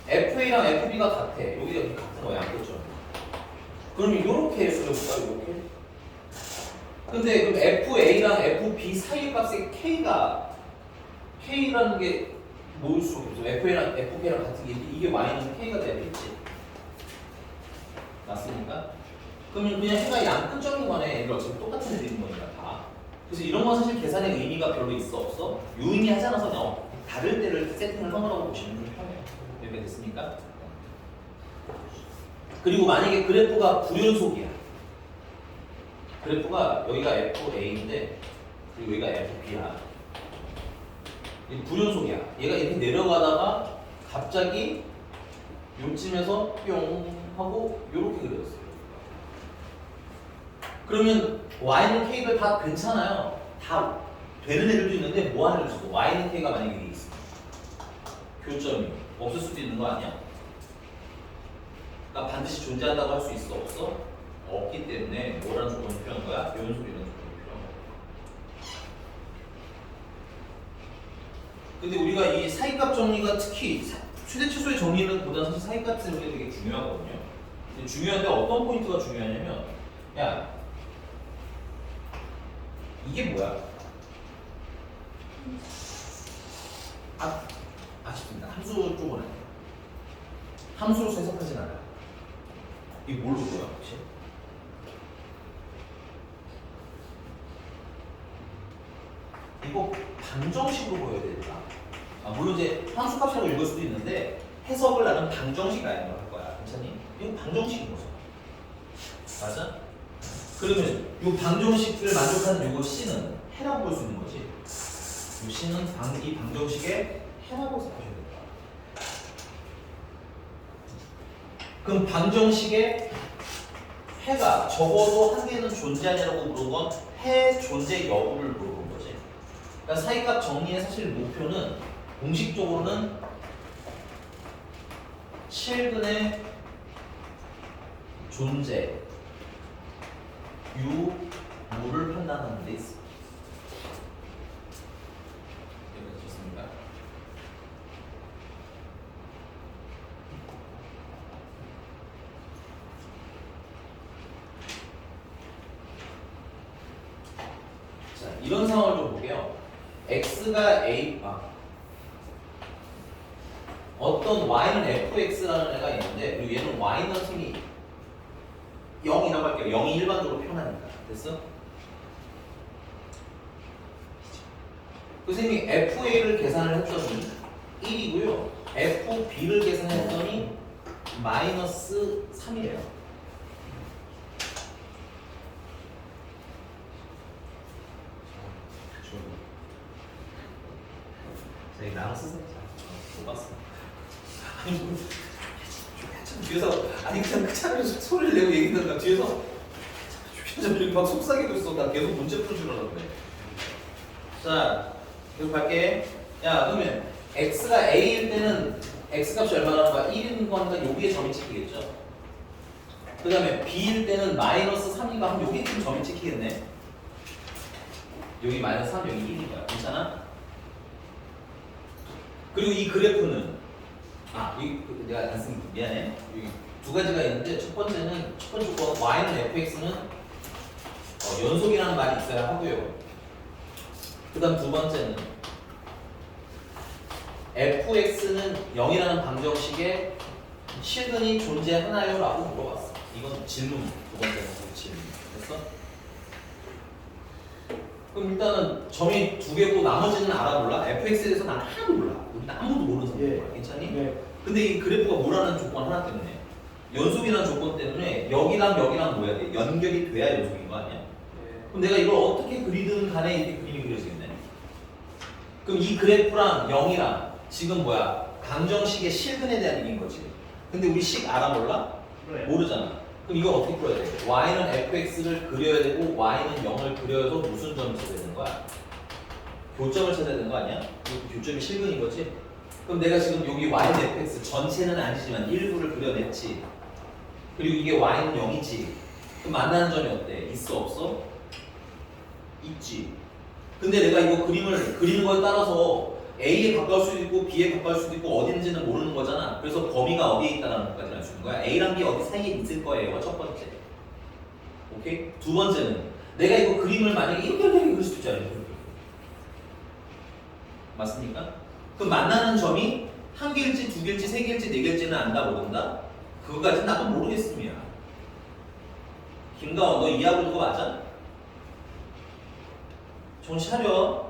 FA랑 FB가 같아. 여기가 같은 거야. 그렇죠? 그럼 이렇게 그려볼까요? 이렇게? 근데 그럼 FA랑 FB 사이 값의 K라는 게 뭐일 수 없죠? FA랑 FK랑 같은 게 이게 Y는 K가 돼야겠지. 맞습니까? 그러면 그냥 해가 양끝점인 거네. 얘들 어차피 똑같은 애들인 거니까 다. 그래서 이런 건 사실 계산의 의미가 별로 있어 없어? 유의미하지 않아서 그냥 다를 때를 세팅을 하느라고 보시면 좀 편해요. 이렇게 됐습니까? 그리고 만약에 그래프가 불연속이야. 그래프가 여기가 FA인데 그리고 여기가 FB야. 이 불연속이야. 얘가 이렇게 내려가다가 갑자기 요쯤에서 뿅 하고 요렇게 그려졌어요. 그러면 y는 k가 다 괜찮아요. 다 되는 애들도 있는데 뭐 하는 애도 있어. y는 k가 만약에 이게 있어. 교점이 없을 수도 있는 거 아니야? 그러니까 반드시 존재한다고 할 수 있어? 없어? 없기 때문에 뭐라는 조건이 필요한 거야? 연속이라는 조건이 필요한 거야. 근데 우리가 이 사이값 정리가 특히 최대 최소의 정리는 보다 사실 사이값 정리가 되게 중요하거든요. 근데 중요한데 어떤 포인트가 중요하냐면 야 이게 뭐야? 아쉽습니다. 함수 쪽은 아니에요. 함수로 해석하진 않아요. 이게 뭘로 보여 혹시? 이거 방정식으로 보여야 되니까. 물론 이제 함수값이라고 읽을 수도 있는데 해석을 나는 방정식 아니라고 할 거야. 괜찮니? 이거 방정식인 거죠. 맞아? 그러면 이 방정식을 만족하는 요거 C는 해라고 볼 수 있는 거지. 이 C는 이 방정식의 해라고 생각해야 된다. 그럼 방정식의 해가 적어도 한 개는 존재하냐고 물은 건 해 존재 여부를 물어본 거지. 그러니까 사이값 정리의 사실 목표는 공식적으로는 실근의 존재 유무를 판단하는 데 있습니다. 여기까지 좋습니까? 자, 이런 상황을 좀 볼게요. x가 a 어떤 y는 fx라는 애가 있는데 그리고 얘는 y는 힘이 0이라고 할게요. 0이 일반적으로 표현하니까. 됐어? 그 선생님이 FA를 계산을 했더니 1이고요. FB를 계산했더니 마이너스 3이래요. 저희 나랑 쓰세요. 못 봤어. 아니 뭐 뒤에서 아니 그냥 그 차라리 소리를 내고 얘기하다가 뒤에서 이렇게 막 속삭이고 있어. 나 계속 문제 풀 줄 알았는데. 자, 계속 갈게. 야, 그러면 x가 a일 때는 x 값이 얼마나 거야? 1인 거니까 여기에 점이 찍히겠죠. 그 다음에 b일 때는 마이너스 3인가 하면 여기 좀 점이 찍히겠네. 여기 마이너스 3, 여기 1인 거야. 괜찮아? 그리고 이 그래프는 여기 내가 안 쓴 미안해. 여기 두 가지가 있는데 첫 번째 조건 y는 fx는 연속이라는 말이 있어야 하고요. 그 다음 두 번째는 fx는 0이라는 방정식에 실근이 존재하나요? 라고 물어봤어. 이건 질문, 두 번째 질문. 됐어? 그럼 일단은 점이 두 개고 나머지는 알아 몰라? fx에 대해서 난 하나도 몰라. 우리 아무도 모르는 상태야. 괜찮니? 네. 근데 이 그래프가 뭐라는 조건 하나 때문에 연속이라는 조건 때문에 여기랑 뭐야 돼? 연결이 돼야 연속인 거 아니야? 그럼 내가 이걸 어떻게 그리든 간에 이렇게 그림이 그려지겠네. 그럼 이 그래프랑 0이랑 지금 뭐야? 방정식의 실근에 대한 얘기인 거지. 근데 우리 식 알아 몰라? 그래. 모르잖아. 그럼 이걸 어떻게 풀어야 돼? y는 fx를 그려야 되고 y는 0을 그려서 무슨 점을 찾아야 되는 거야? 교점을 찾아야 되는 거 아니야? 이 교점이 실근인 거지? 그럼 내가 지금 여기 y는 fx 전체는 아니지만 일부를 그려냈지. 그리고 이게 y는 0이지. 그럼 만나는 점이 어때? 있어 없어? 있지. 근데 내가 이거 그림을 그리는 거에 따라서 A에 가까울 수도 있고 B에 가까울 수도 있고 어딘지는 모르는 거잖아. 그래서 범위가 어디에 있다는 것까지 알 수 있는 거야. A랑 B 어디 사이에 있을 거예요. 첫 번째. 오케이? 두 번째는 내가 이거 그림을 만약에 이렇게 그릴 수도 있잖아요. 이렇게. 맞습니까? 그럼 만나는 점이 한 개일지 두 개일지 세 개일지 네 개일지는 안다 모른다? 그거까지는 나도 모르겠습니다. 김가원 너 이해하고 있는 거 맞아? 정신 차려.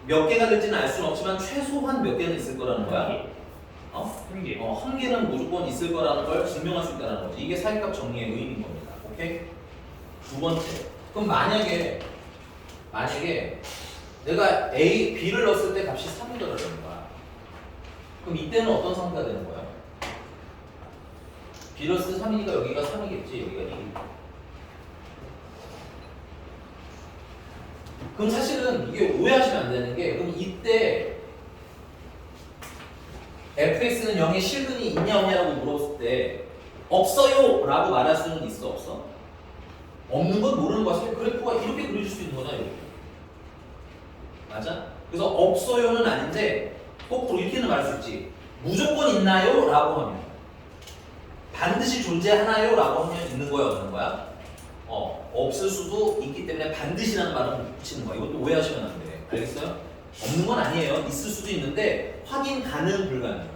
몇 개가 될지는 알 수는 없지만 최소한 몇 개는 있을 거라는 거야. 한 개. 한 개는 무조건 있을 거라는 걸 증명할 수 있다는 거지. 이게 사이값 정리의 의미인 겁니다. 오케이? 두 번째. 그럼 만약에 내가 A, B를 넣었을 때 값이 3이 들어가는 거야. 그럼 이때는 어떤 상태가 되는 거야? 비러스 3이니까 여기가 3이겠지. 여기가 2. 그럼 사실은 이게 오해하시면 안 되는 게 그럼 이때 fx는 0의 실근이 있냐 없냐라고 물었을 때 없어요 라고 말할 수는 있어 없어? 없는 건 모르는 거야. 사실 그래프가 이렇게 그려질 수 있는 거다 이렇게. 맞아? 그래서 없어요는 아닌데 거꾸로 이렇게는 말할 수 있지. 무조건 있나요? 라고 하면 반드시 존재하나요? 라고 하면 있는 거야 없는 거야? 없을 수도 있기 때문에 반드시라는 말은 붙이는 거야. 이것도 오해하시면 안 돼. 알겠어요? 없는 건 아니에요. 있을 수도 있는데 확인 가능 불가능.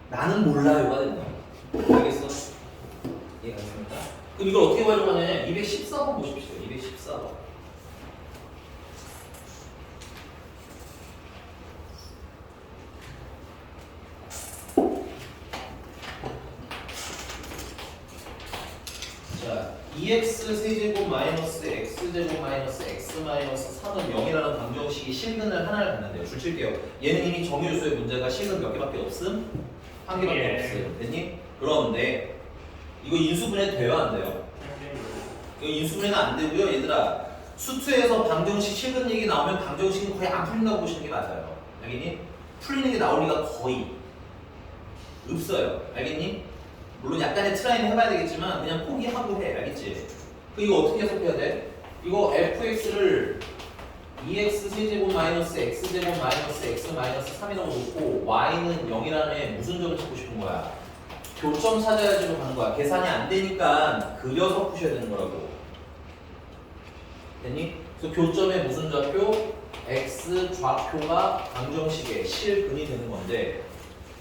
나는 몰라요가 되는 거야. 알겠어? 이해가십니까? 그럼 이걸 어떻게 활용하냐면 214번 보십시오. 214번. 자, 2x 세제곱 마이너스 x제곱 마이너스 x 마이너스 3은 0이라는 방정식이 실근을 하나를 갖는데요. 줄칠게요. 얘는 이미 정유수의 문제가 실근 몇 개밖에 없음? 한 개밖에 예. 없음. 됐니? 그런데 이거 인수분해 돼요 안 돼요? 이거 인수분해가 안 되고요 얘들아. 수투에서 방정식 실근 얘기 나오면 방정식은 거의 안 풀린다고 보시는 게 맞아요. 알겠니? 풀리는 게 나올 리가 거의 없어요. 알겠니? 물론 약간의 트라이는 해봐야 되겠지만 그냥 포기하고 해. 알겠지? 그 이거 어떻게 해석해야 돼? 이거 fx를 2x 세제곱 마이너스 x제곱 마이너스 x 마이너스 3이라고 놓고 y는 0이라는 무슨 점을 찾고 싶은 거야? 교점 찾아야지로 가는 거야. 계산이 안 되니까 그려서 푸셔야 되는 거라고. 됐니? 그래서 교점의 무슨 좌표? x 좌표가 방정식의 실근이 되는 건데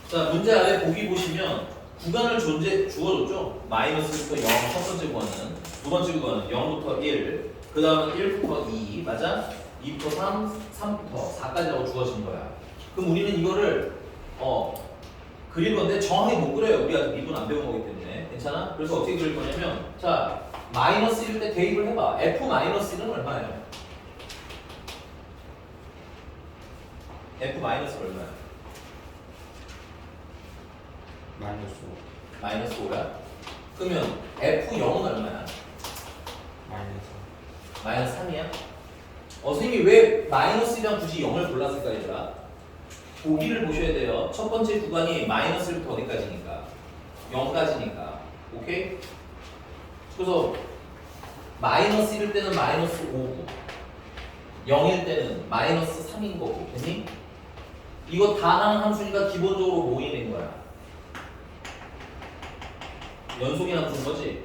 자 문제 아래 보기 보시면 구간을 주어줬죠? 마이너스부터 0 첫 번째 구간은 두 번째 구간은 0부터 1 그 다음은 1부터 2 맞아? 2부터 3, 3부터 4까지라고 주어진 거야. 그럼 우리는 이거를 그릴 건데 정확히 못 그려요. 우리가 미분 안 배운 거기 때문에 괜찮아? 그래서 어떻게 그릴 거냐면 자 마이너스 1일 때 대입을 해봐. f 마이너스 1은 얼마예요? f 마이너스 얼마야? 마이너스 마이너스 5야? 그러면 f0은 얼마야? 마이너스 마이너스 3이야? 선생님이 왜 마이너스 1이랑 굳이 0을 골랐을까 얘들아? 보기를 보셔야 돼요. 첫 번째 구간이 마이너스 1부터 어디까지니까? 0까지니까. 오케이? 그래서 마이너스 1일 때는 마이너스 5고 0일 때는 마이너스 3인 거고 됐니? 이거 다 하는 함수니까 기본적으로 모이는 거야. 연속이 함수인 거지?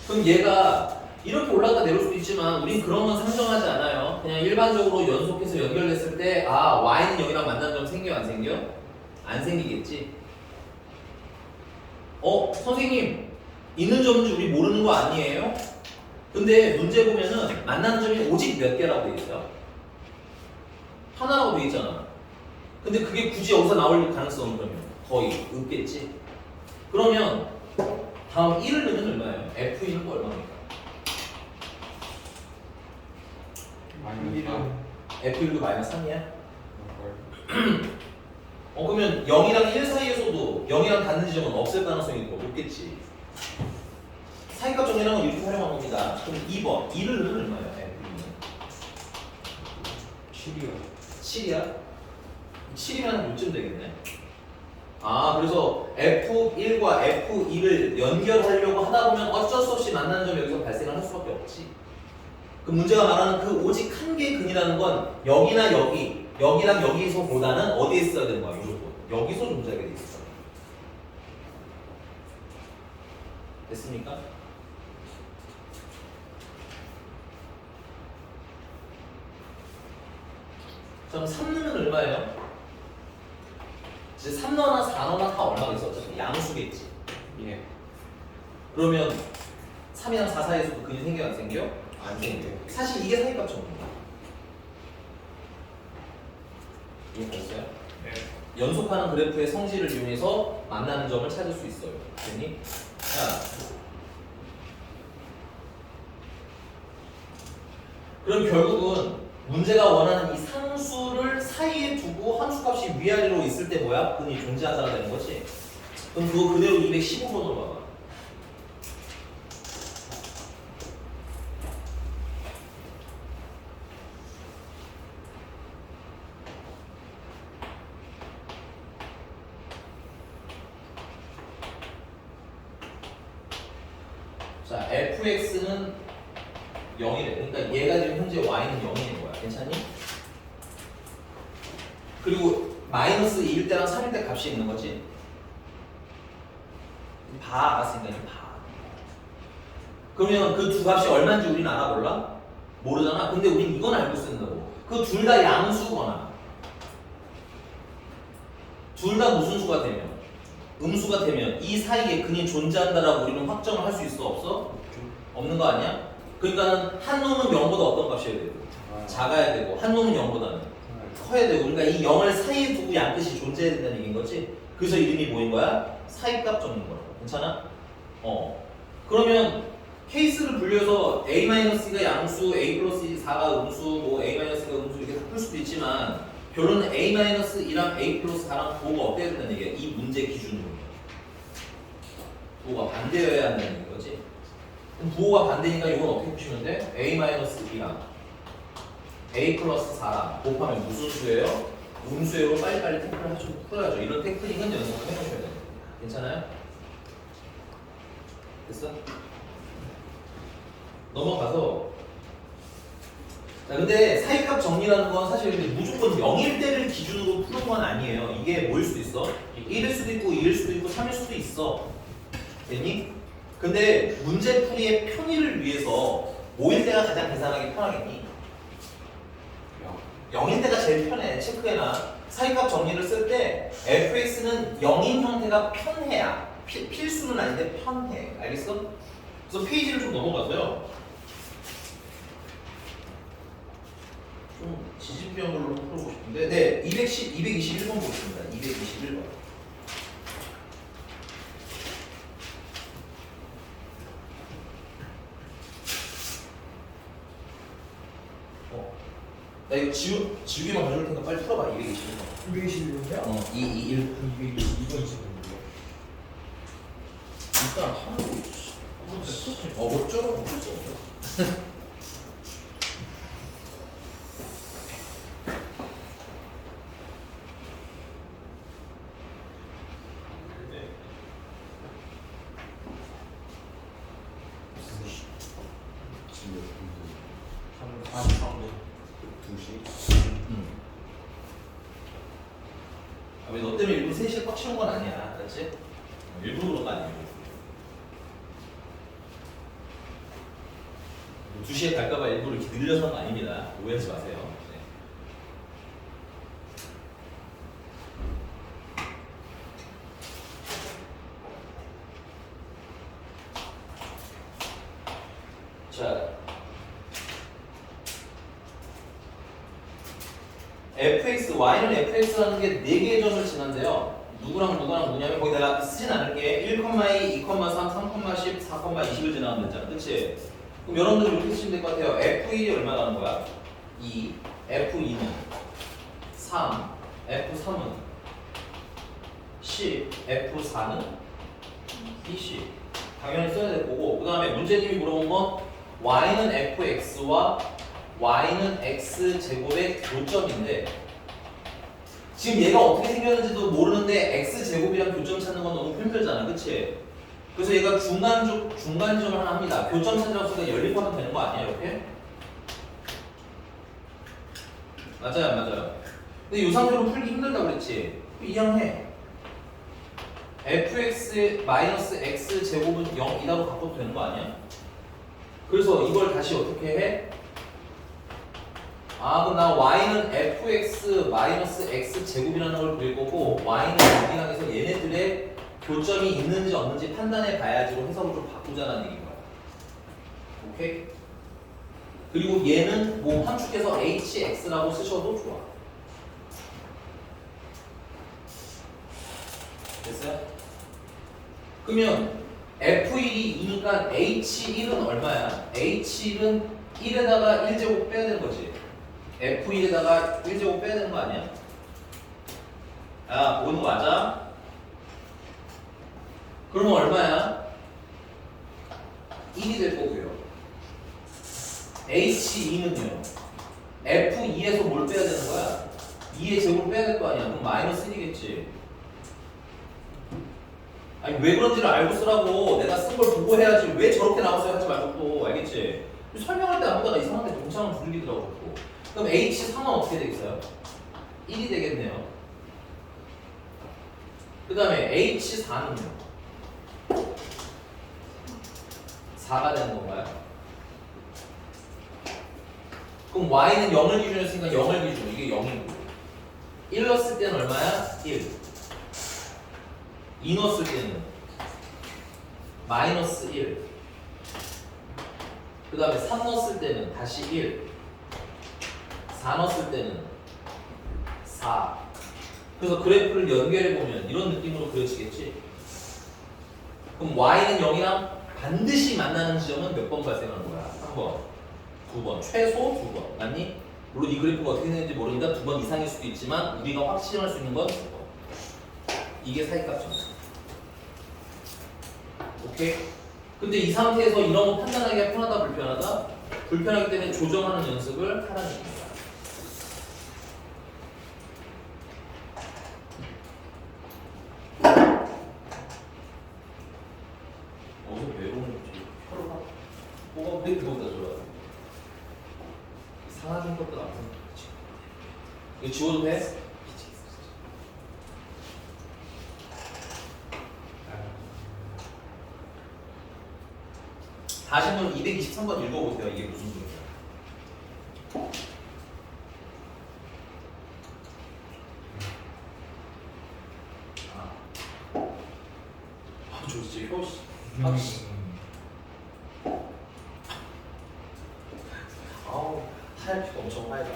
그럼 얘가 이렇게 올라갔다 내려올 수도 있지만 우린 그런 건 상정하지 않아요. 그냥 일반적으로 연속해서 연결됐을 때 y는 0이랑 만나는 점 생겨 안 생겨? 안 생기겠지? 선생님 있는 점인지 우리 모르는 거 아니에요? 근데 문제 보면은 만나는 점이 오직 몇 개라고 돼 있어요? 하나라고 돼 있잖아. 근데 그게 굳이 여기서 나올 가능성은 그러면 거의 없겠지? 그러면 다음 1을 넣으면 얼마예요? F1은 또 얼마입니까? 마이너스 F1도 마이너스 3이야? 그러면 0이랑 1 사이에서도 0이랑 닿는 지점은 없을 가능성이 더 높겠지. 사이값 정리라는 건 이렇게 활용한 겁니다. 그럼 2번 2를 넣으면 얼마예요? F1은 7이야? 7이면 요쯤 되겠네. 그래서 F1과 F2를 연결하려고 하다 보면 어쩔 수 없이 만나는 점이 여기서 발생을 할 수밖에 없지. 그 문제가 말하는 그 오직 한 개의 근이라는 건 여기나 여기랑 여기서보다는 어디에 있어야 되는 거야? 무조건 여기서 존재하게 돼 있어. 됐습니까? 그럼 3 넣으면 얼마예요? 이제 3 넣어나 4 넣어나 다 얼마가 있어? 어차피 양수겠지. 예 그러면 3이랑 4 사이에서도 근이 생겨 안 생겨? 안 생겨. 사실 이게 사이값 정리야. 이해됐어요? 네. 연속하는 그래프의 성질을 이용해서 만나는 점을 찾을 수 있어요. 됐니? 자, 그럼 결국은 문제가 원하는 이 상수를 사이에 두고 함수값이 위아래로 있을 때 뭐야? 근이 존재하자가 되는 거지. 그럼 그거 그대로 215번으로 봐봐. fx는 0이래. 그러니까 얘가 지금 현재 y는 0인 거야. 괜찮니? 그리고 마이너스 2일 때랑 3일 때 값이 있는 거지. 봐, 알았으니까 이제 봐. 그러면 그 두 값이 얼마인지 우리는 알아볼라? 모르잖아. 근데 우린 이건 알고 쓴다고. 그 둘 다 양수거나 둘 다 무슨 수가 되면 음수가 되면 이 사이에 근이 존재한다라고 우리는 확정을 할 수 있어? 없어? 없는 거 아니야? 그러니까는 한 놈은 0보다 어떤 값이어야 되고 작아야 되고 한 놈은 0보다는 커야 되고 그러니까 이 0을 사이에 두고 양끝이 존재해야 된다는 얘기인 거지. 그래서 이름이 뭐인 거야? 사이값 적는 거라고. 괜찮아? 그러면 케이스를 분류해서 A-가 양수, A 플러스 4가 음수, 뭐 A-가 음수 이렇게 풀 수도 있지만 결론은 A-2랑 A 플러스 4랑 부호가 어때야 된다는 얘기야. 이 문제 기준으로. 부호가 반대여야 한다는 얘기인 거지. 그럼 부호가 반대니까 이건 어떻게 푸시면 돼? A-2랑 A 플러스 4랑 곱하면 무슨 수예요? 음수예요. 빨리빨리 태클을 풀어야죠. 이런 테크닉은 연습을 해보셔야 됩니다. 괜찮아요? 됐어? 넘어가서 자 근데 사이값 정리라는 건 사실 근데 무조건 0일 때를 기준으로 푸는 건 아니에요. 이게 뭐일 수도 있어? 1일 수도 있고 2일 수도 있고 3일 수도 있어. 됐니? 근데 문제풀이의 편의를 위해서 뭐일 때가 가장 계산하기 편하겠니? 0일 때가 제일 편해. 체크해놔. 사이값 정리를 쓸 때 fx는 0인 형태가 편해야 필수는 아닌데 편해. 알겠어? 그래서 페이지를 좀 넘어가서요. 좀 지지표현 걸로 풀어보고 싶은데 네, 221번 보겠습니다. 221번. 나 이거 지우개만 가져올 테니까 빨리 풀어봐. 221번. 221번이요? 221. 222번 있었는데요. 일단 하는 어렵죠? 왜 너 때문에 일부러 3시에 꽉 채운 건 아니야. 그렇지? 일부러 그런 거 아니에요. 2시에 갈까봐 일부러 이렇게 늘려서 한 거 아닙니다. 오해하지 마세요. 네. 자, fx, y는 fx라는 게 4개의 점을 지난데요. 누구랑 누구냐면 거기다가 쓰진 않을게. 1, 2, 3, 3, 10, 4, 20을 지나가면 되잖아. 그치? 그럼 여러분들 이렇게 쓰시면 될 것 같아요. F1이 얼마 나는 거야? 2, F2는 3, F3은 10, F4는 20. 당연히 써야 될 거고 그 다음에 문제님이 물어본 건 Y는 Fx와 Y는 X제곱의 교점인데 지금 얘가 어떻게 생겼는지도 모르는데 X제곱이랑 교점 찾는 건 너무 힘들잖아. 그치? 그래서 얘가 중간 지점을 하나 합니다. 교점 찾으라고 쓰니까 열리고 하면 되는 거 아니야, 이렇게? 맞아요, 안 맞아요? 근데 이 상태로 풀기 힘들다 그랬지? 이양해. fx 마이너스 x 제곱은 0이라고 바꿔도 되는 거 아니야? 그래서 이걸 다시 어떻게 해? 그럼 나 y는 fx 마이너스 x 제곱이라는 걸 그릴 거고 y는 어디랑 해서 얘네들의 교점이 있는지 없는지 판단해 봐야지로 해석을 좀 바꾸자는 얘기인 거야. 오케이? 그리고 얘는 뭐 함축해서 hx라고 쓰셔도 좋아. 됐어요? 그러면 f1이 2니까 h1은 얼마야? h1은 1에다가 1제곱 빼야 되는 거지. f1에다가 1제곱 빼야 되는 거 아니야? 야, 보는 거 맞아? 그러면 얼마야? 1이 될 거고요. H2는요. F2에서 뭘 빼야 되는 거야? 2의 제곱을 빼야 될 거 아니야. 그럼 마이너스 1이겠지. 아니 왜 그런지를 알고 쓰라고. 내가 쓴 걸 보고 해야지. 왜 저렇게 나왔어요 하지 말고 또. 알겠지? 설명할 때 아무거나 이상한데 동창을 부르기더라고. 또. 그럼 H3은 어떻게 되겠어요? 1이 되겠네요. 그 다음에 H4는요? 4가 되는 건가요? 그럼 Y는 0을 기준으로 했으니까 0을 기준으로. 이게 0이고 1 넣었을 때는 얼마야? 1. 2 넣었을 때는 마이너스 1. 그 다음에 3 넣었을 때는 다시 1. 4 넣었을 때는 4. 그래서 그래프를 연결해보면 이런 느낌으로 그려지겠지? 그럼 Y는 0이랑 반드시 만나는 지점은 몇 번 발생하는 거야? 3번, 2번, 최소 2번. 맞니? 물론 이 그래프가 어떻게 되는지 모르니까 2번 이상일 수도 있지만 우리가 확신할 수 있는 건 2번. 이게 사이값입니다. 오케이? 근데 이 상태에서 이런 거 판단하기가 편하다 불편하다? 불편하기 때문에 조정하는 연습을 하라는 얘기입니다. 어디서 외로운 혀를 막 뽑아버리는 것보다 좋아. 상하는 것보다 안 좋지. 이거 지워도 돼? 다시 한번 223번 읽어보세요. 이게 무슨 소리야? 좋지. 효시. 확시. 아우, 하얀 피가 엄청 하얘다.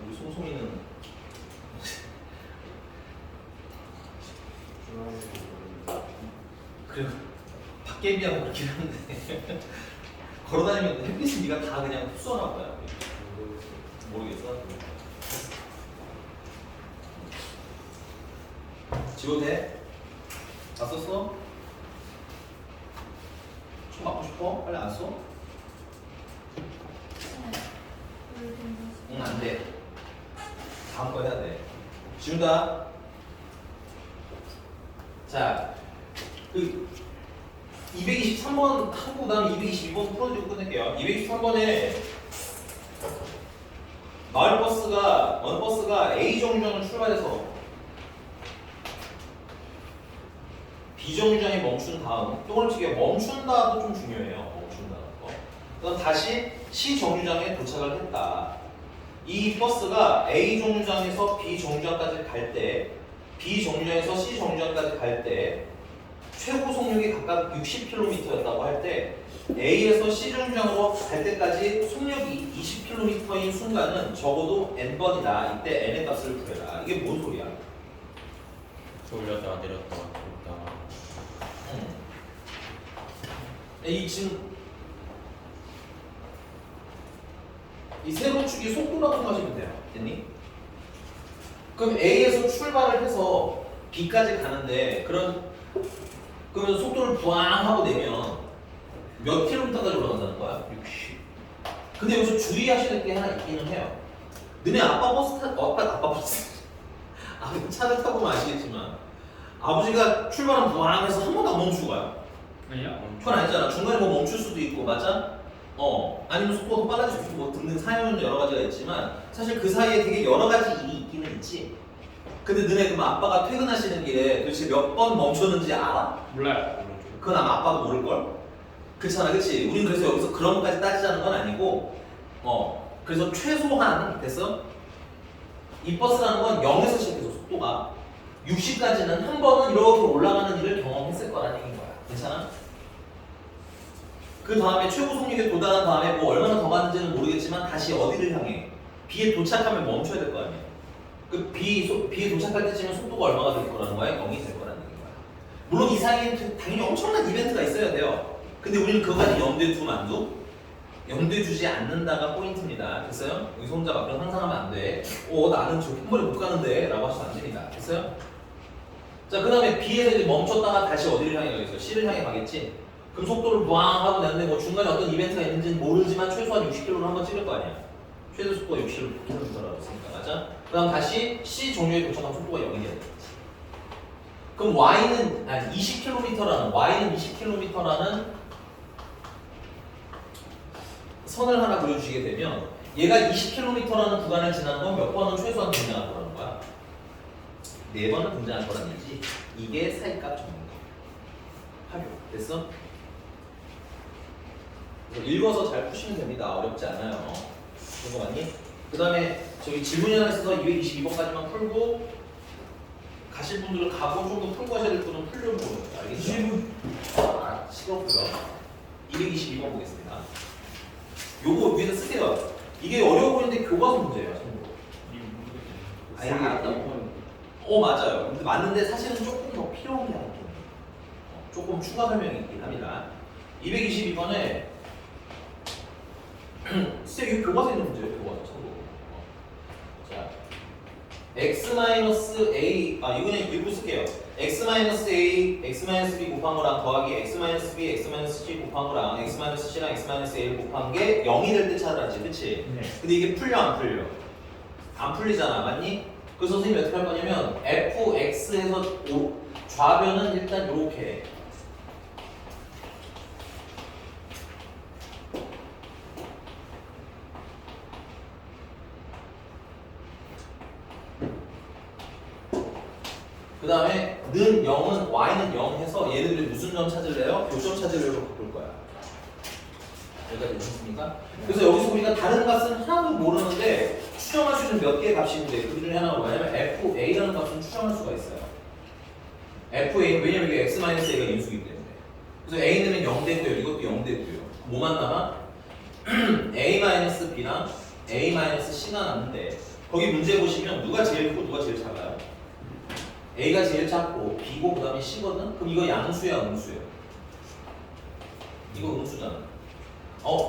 우리 송송이는 그리고 밖에 비하면 그렇게 하는데 걸어다니면 햇빛은 네가 다 그냥 흡수하나 봐요. 모르겠어. 지워도 돼? 다 썼어? 총 맞고 싶어? 빨리 안 써? 응, 안 돼. 다음 거 해야 돼. 지운다. 자, 그 223번 하고 그다음에 222번 풀어주고 끝낼게요. 223번에 마을 버스가 어느 버스가 A 정류장을 출발해서 B 정류장에 멈춘 다음 똥을 튀겨 멈춘다도 좀 중요해요. 멈춘다는 거. 그럼 다시 C 정류장에 도착을 했다. 이 버스가 A 정류장에서 B 정류장까지 갈 때, B 정류장에서 C 정류장까지 갈 때 최고 속력이 각각 60km였다고 할 때 A에서 C 정류장으로 갈 때까지 속력이 20km인 순간은 적어도 n번이다. 이때 n의 값을 구해라. 이게 뭔 소리야? 올렸다가 내렸다가 올렸다가. 이 지금 이 세로축이 속도라고 생각하시면 돼요. 됐니? 그럼 A에서 출발을 해서 B까지 가는데 그러면 속도를 부앙 하고 내면 몇 킬로미터까지 올라간다는 거야? 60. 근데 여기서 주의하셔야 될 게 하나 있기는 해요. 너네 아빠 버스 차를 타고 보면 아시겠지만 아버지가 출발하면 부앙해서 한 번도 안 멈추고 가요. 아니야? 그건 아니잖아. 중간에 뭐 멈출 수도 있고, 맞아? 아니면 속도가 더 빨라질 수도 있고, 뭐 등등 사연은 여러 가지가 있지만 사실 그 사이에 되게 여러 가지 일이 있기는 있지. 근데 너네 그럼 아빠가 퇴근하시는 길에 도대체 몇 번 멈췄는지 알아? 몰라요. 그건 아마 아빠도 모를걸? 그렇잖아, 그치? 우린 그래서 여기서 그런 것까지 따지자는 건 아니고 그래서 최소한 됐어? 이 버스라는 건 0에서 시작해서 속도가 60까지는 한 번은 이렇게 올라가는 일을 경험했을 거라는 얘기인 거야. 괜찮아? 그 다음에 최고 속력에 도달한 다음에 뭐 얼마나 더 갔는지는 모르겠지만 다시 어디를 향해? B에 도착하면 멈춰야 될 거 아니야. 그 B에 도착할 때쯤은 속도가 얼마가 될 거라는 거야? 0이 될 거라는 얘기인 거야. 물론 이 사이에 당연히 엄청난 이벤트가 있어야 돼요. 근데 우리는 그거까지 염두에 두면 안 둬? 염두에 두지 않는다가 포인트입니다. 됐어요? 여기서 혼자 막상 상상하면 안 돼. 나는 저 한 번에 못 가는데 라고 하시면 안 됩니다. 됐어요? 자, 그 다음에 B에서 이제 멈췄다가 다시 어디를 향해 가겠어? C를 향해 가겠지? 그럼 속도를 부앙 하고 내는데 뭐 중간에 어떤 이벤트가 있는지는 모르지만 최소한 60km로 한번 찍을 거 아니야. 최대 속도가 60km라고 했으니까 맞아? 그다음 다시 C 종류에 도착하면 속도가 0이 돼야 되겠지. 그럼 Y는 아니 20km라는 Y는 20km라는 선을 하나 그려주시게 되면 얘가 20km라는 구간을 지나는 건 몇 번은 최소한 등장할 거라는 거야? 4번은 등장할 거라는 얘기지. 이게 사이값 정리. 활용. 됐어? 읽어서 잘 푸시면 됩니다. 어렵지 않아요. 그거 맞니? 그 다음에 저기 질문이 하나 있어서 222번까지만 풀고 가실 분들은 가고 좀 더 풀고 하셔야 될 분은 풀려고 보는 거예요. 알겠죠? 아, 시끄럽고요. 222번 보겠습니다. 요거 위에다 쓰세요. 이게 어려워 보이는데 교과서 문제예요. 참고로. 아예 알았다고. 맞아요. 근데 맞는데 사실은 조금 더 필요한 게 하나 있긴 해요. 조금 추가 설명이 있긴 합니다. 222번에 진짜 이거 교과서에 있는 문제예요. 교과서 참고로. 자, x-a 이거 그냥 읽고 쓸게요. x-a, x-b 곱한 거랑 더하기 x-b, x-c 곱한 거랑 x-c랑 x-a를 곱한 게 0이 될 때 찾아라지, 그치? 네. 근데 이게 풀려 안 풀려? 안 풀리잖아, 맞니? 그래서 선생님이 어떻게 할 거냐면 fx에서 좌변은 일단 이렇게 그 다음에 는 0은 y는 0 해서 얘네들이 무슨 점 찾을래요? 교점 찾으려고 바꿀 거야. 여기까지 되셨습니까? 그래서 여기서 보니까 다른 값은 하나도 모르는데 추정할 수 있는 몇 개의 값이 있는데 그 중에 하나가 뭐냐면 fa라는 값은 추정할 수가 있어요. fa 왜냐면 이게 x-a가 인수기 때문에. 그래서 a 넣으면 0 되고요. 이것도 0 되고요. 뭐만 남아? a-b랑 a-c가 남는데 거기 문제 보시면 누가 제일 크고 누가 제일 작아요? a가 제일 작고 b고 그 다음에 c거든? 그럼 이거 양수야 음수야? 이거 음수잖아.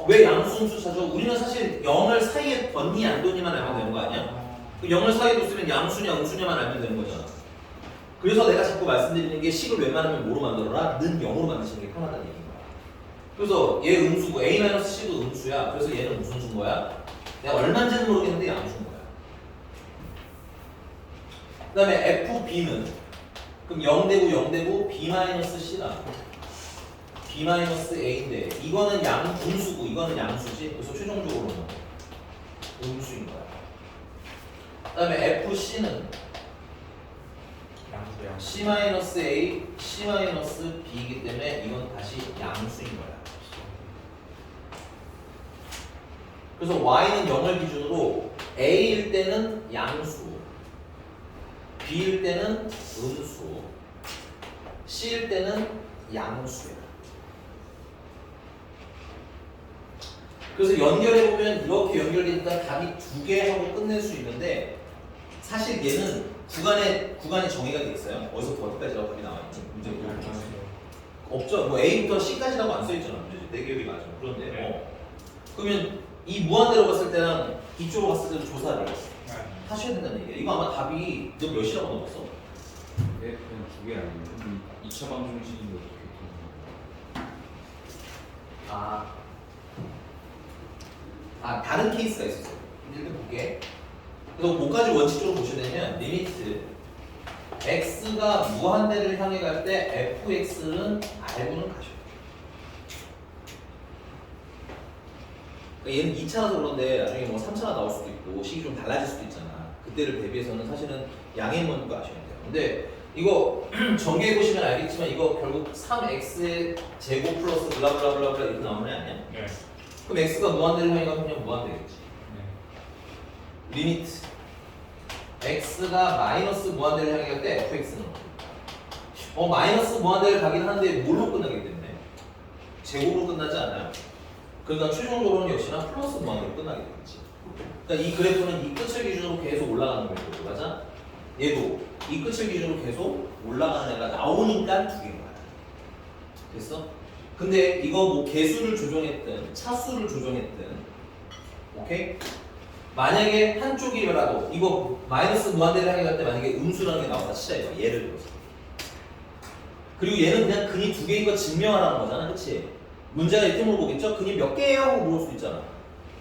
왜 양수 음수 찾아? 우리는 사실 0을 사이에 뒀니 안 뒀니만 알면 되는 거 아니야? 0을 사이에 뒀으면 양수냐 음수냐만 알면 되는 거잖아. 그래서 내가 자꾸 말씀드리는 게 식을 웬만하면 뭐로 만들어라? 는 0으로 만드시는 게 편하다는 얘기인 거야. 그래서 얘 음수고 a-c도 음수야. 그래서 얘는 무슨 수인 거야? 내가 얼마인지는 모르겠는데 양수인 거야. 그 다음에 fb는 그럼 0되고 b-c랑 b-a인데 이거는 음수고 이거는 양수지. 그래서 최종적으로는 음수인 거야. 그 다음에 fc는 c-a, c-b이기 때문에 이건 다시 양수인 거야. 그래서 y는 0을 기준으로 a일 때는 양수, b일 때는 음수, c일 때는 양수야. 그래서 연결해보면 이렇게 연결되니까 답이 2개 하고 끝낼 수 있는데 사실 얘는 구간이 정의가 돼 있어요. 어디서부터 어디까지라고 답이 나와 있지? 문제 없죠. 뭐 A부터 C까지라고 안 써 있잖아. 내 기억이 맞아. 그런데 그러면 이 무한대로 갔을 때랑 이쪽으로 갔을 때도 조사를 하셔야 된다는 얘기야. 이거 아마 답이 너 몇이라고 넣었어? 네, 그냥 2개 아니에요? 2차 방정식인데 어떻게 다른 케이스가 있었어. 일단 볼게. 그래서 뭐까지 원칙적으로 보셔야 되냐면 리미트 x가 무한대를 향해 갈 때 fx는 알고는 가셔야 돼요. 그러니까 얘는 2차라서 그런데 나중에 뭐 3차가 나올 수도 있고 식이 좀 달라질 수도 있잖아. 그때를 대비해서는 사실은 양의 원도 아셔야 돼요. 근데 이거 전개해 보시면 알겠지만 이거 결국 3x의 제곱 플러스 블라블라블라블라 이렇게 나오는 애 아니야? 네. 그럼 x가 무한대를 향해 가면 그냥 무한대겠지. 리미트 x가 마이너스 무한대를 향해 갈 때 fx는 마이너스 무한대를 가긴 하는데 뭘로 끝나기 때문에 제곱으로 끝나지 않아요. 그러니까 최종적으로는 역시나 플러스 무한대로 끝나게 되겠지. 그러니까 이 그래프는 이 끝을 기준으로 계속 올라가는 거고, 맞아? 얘도 이 끝을 기준으로 계속 올라가는 애가 나오니까 2개인 거야. 됐어? 근데 이거 뭐 개수를 조정했든 차수를 조정했든, 오케이? 만약에 한쪽이라도 이거 마이너스 무한대를 향해 갈 때 만약에 음수라는 게 나온다 치자 이거 예를 들어서. 그리고 얘는 그냥 근이 2개인 거 증명하라는 거잖아, 그치? 문제가 이렇게 물어보겠죠? 근이 몇 개예요? 하고 물을 수도 있잖아.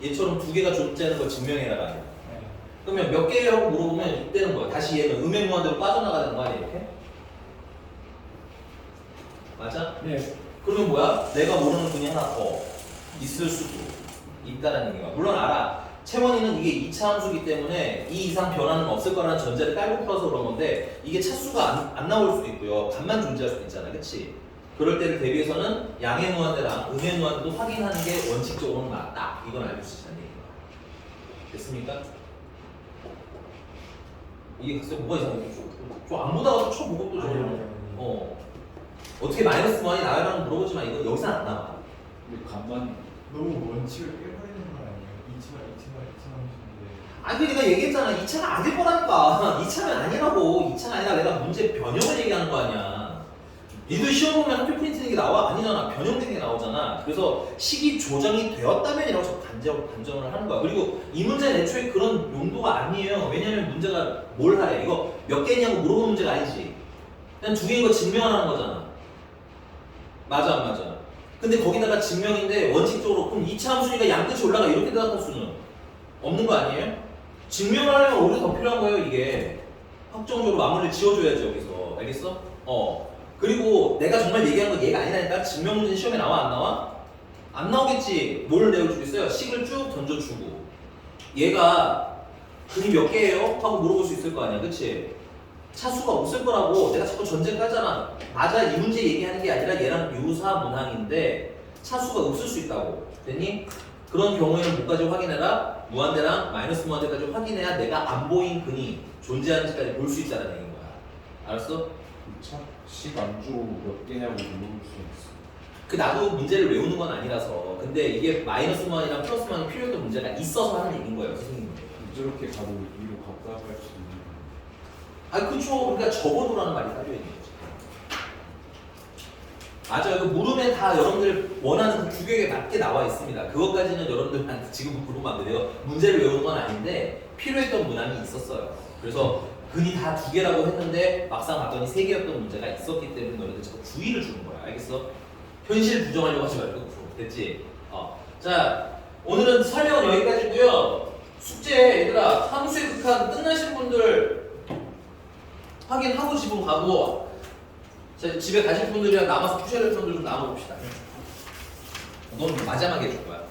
얘처럼 두 개가 존재하는 걸 증명해라 아니야. 네. 그러면 몇 개예요? 하고 물어보면 이때는 뭐야? 다시 얘는 음행무한대로 빠져나가는 거 아니야 이렇게? 맞아? 네. 그러면 뭐야? 내가 모르는 분이 하나 더 있을 수도 있다라는 얘기야. 물론 알아. 채원이는 이게 2차 함수기 때문에 이 이상 변화는 없을 거라는 전제를 깔고 풀어서 그런 건데 이게 차수가 안 나올 수도 있고요. 반만 존재할 수도 있잖아. 그치? 그럴 때를 대비해서는 양의 무한대랑 음의 무한대도 확인하는 게 원칙적으로는 맞다. 이건 알고 있으시는 얘기야. 됐습니까? 이게 글쎄 뭐가 이상해. 좀안 보다가 또 쳐보고 또 저러고 어떻게 마이너스 무한이 나와라고 물어보지만 이거 여기서 안 나와. 근데 간만 너무 원칙을 깨버리는 건 아니에요? 2차 함수인데. 아니 그러니까 얘기했잖아. 2차가 아닐 거라니까. 2차는 아니라고. 2차가 아니라 내가 문제 변형을 얘기하는 거 아니야. 니도 시험 보면 학교 프린트된 게 나와? 아니잖아. 변형된 게 나오잖아. 그래서 식이 조정이 되었다면이라고 자꾸 단정을 하는 거야. 그리고 이 문제는 애초에 그런 용도가 아니에요. 왜냐면 문제가 뭘 하래? 이거 몇 개냐고 물어보는 문제가 아니지. 그냥 두 개인 거 증명하는 거잖아. 맞아 안 맞아? 근데 거기다가 증명인데 원칙적으로 그럼 2차 함수니까 양끝이 올라가 이렇게 대답할 수는 없는 거 아니에요? 증명을 하려면 오히려 더 필요한 거예요 이게. 확정적으로 마무리를 지어줘야지 여기서. 알겠어? 그리고 내가 정말 얘기한 건 얘가 아니라니까. 증명 문제는 시험에 나와 안 나와? 안 나오겠지. 뭘 내어주겠어요? 식을 쭉 던져주고 얘가 근이 몇 개예요? 하고 물어볼 수 있을 거 아니야. 그치? 차수가 없을 거라고 내가 자꾸 전제 까잖아. 맞아. 이 문제 얘기하는 게 아니라 얘랑 유사 문항인데 차수가 없을 수 있다고. 됐니? 그런 경우에는 뭐까지 확인해라? 무한대랑 마이너스 무한대까지 확인해야 내가 안 보인 근이 존재하는지까지 볼 수 있다는 얘기인 거야. 알았어? 식안주 몇 개냐고 물어볼 수 있어. 그 나도 문제를 외우는 건 아니라서. 근데 이게 마이너스 무한이랑 플러스 무한이 필요했던 문제가 있어서 하는 얘기인 거예요, 선생님. 저렇게 가도 위로 갔다 갈 수 있는. 아, 그쵸. 그러니까 적어도라는 말이 따져 있는 거지. 맞아요. 그 물음에 다 여러분들 원하는 그 규격에 맞게 나와 있습니다. 그것까지는 여러분들한테 지금 물으면 안 돼요. 문제를 외우는 건 아닌데 필요했던 문항이 있었어요. 그래서 근이 다 두 개라고 했는데 막상 봤더니 세 개였던 문제가 있었기 때문에 너희들 자꾸 주의를 주는 거야. 알겠어? 현실 부정하려고 하지 말고. 됐지? 자, 오늘은 설명은 여기까지고요. 숙제 얘들아, 함수의 극한 끝나신 분들 확인하고 집으로 가고, 자, 집에 가실 분들이랑 남아서 푸셔야 될 분들 좀 나눠봅시다. 넌 마지막에 해줄 거야.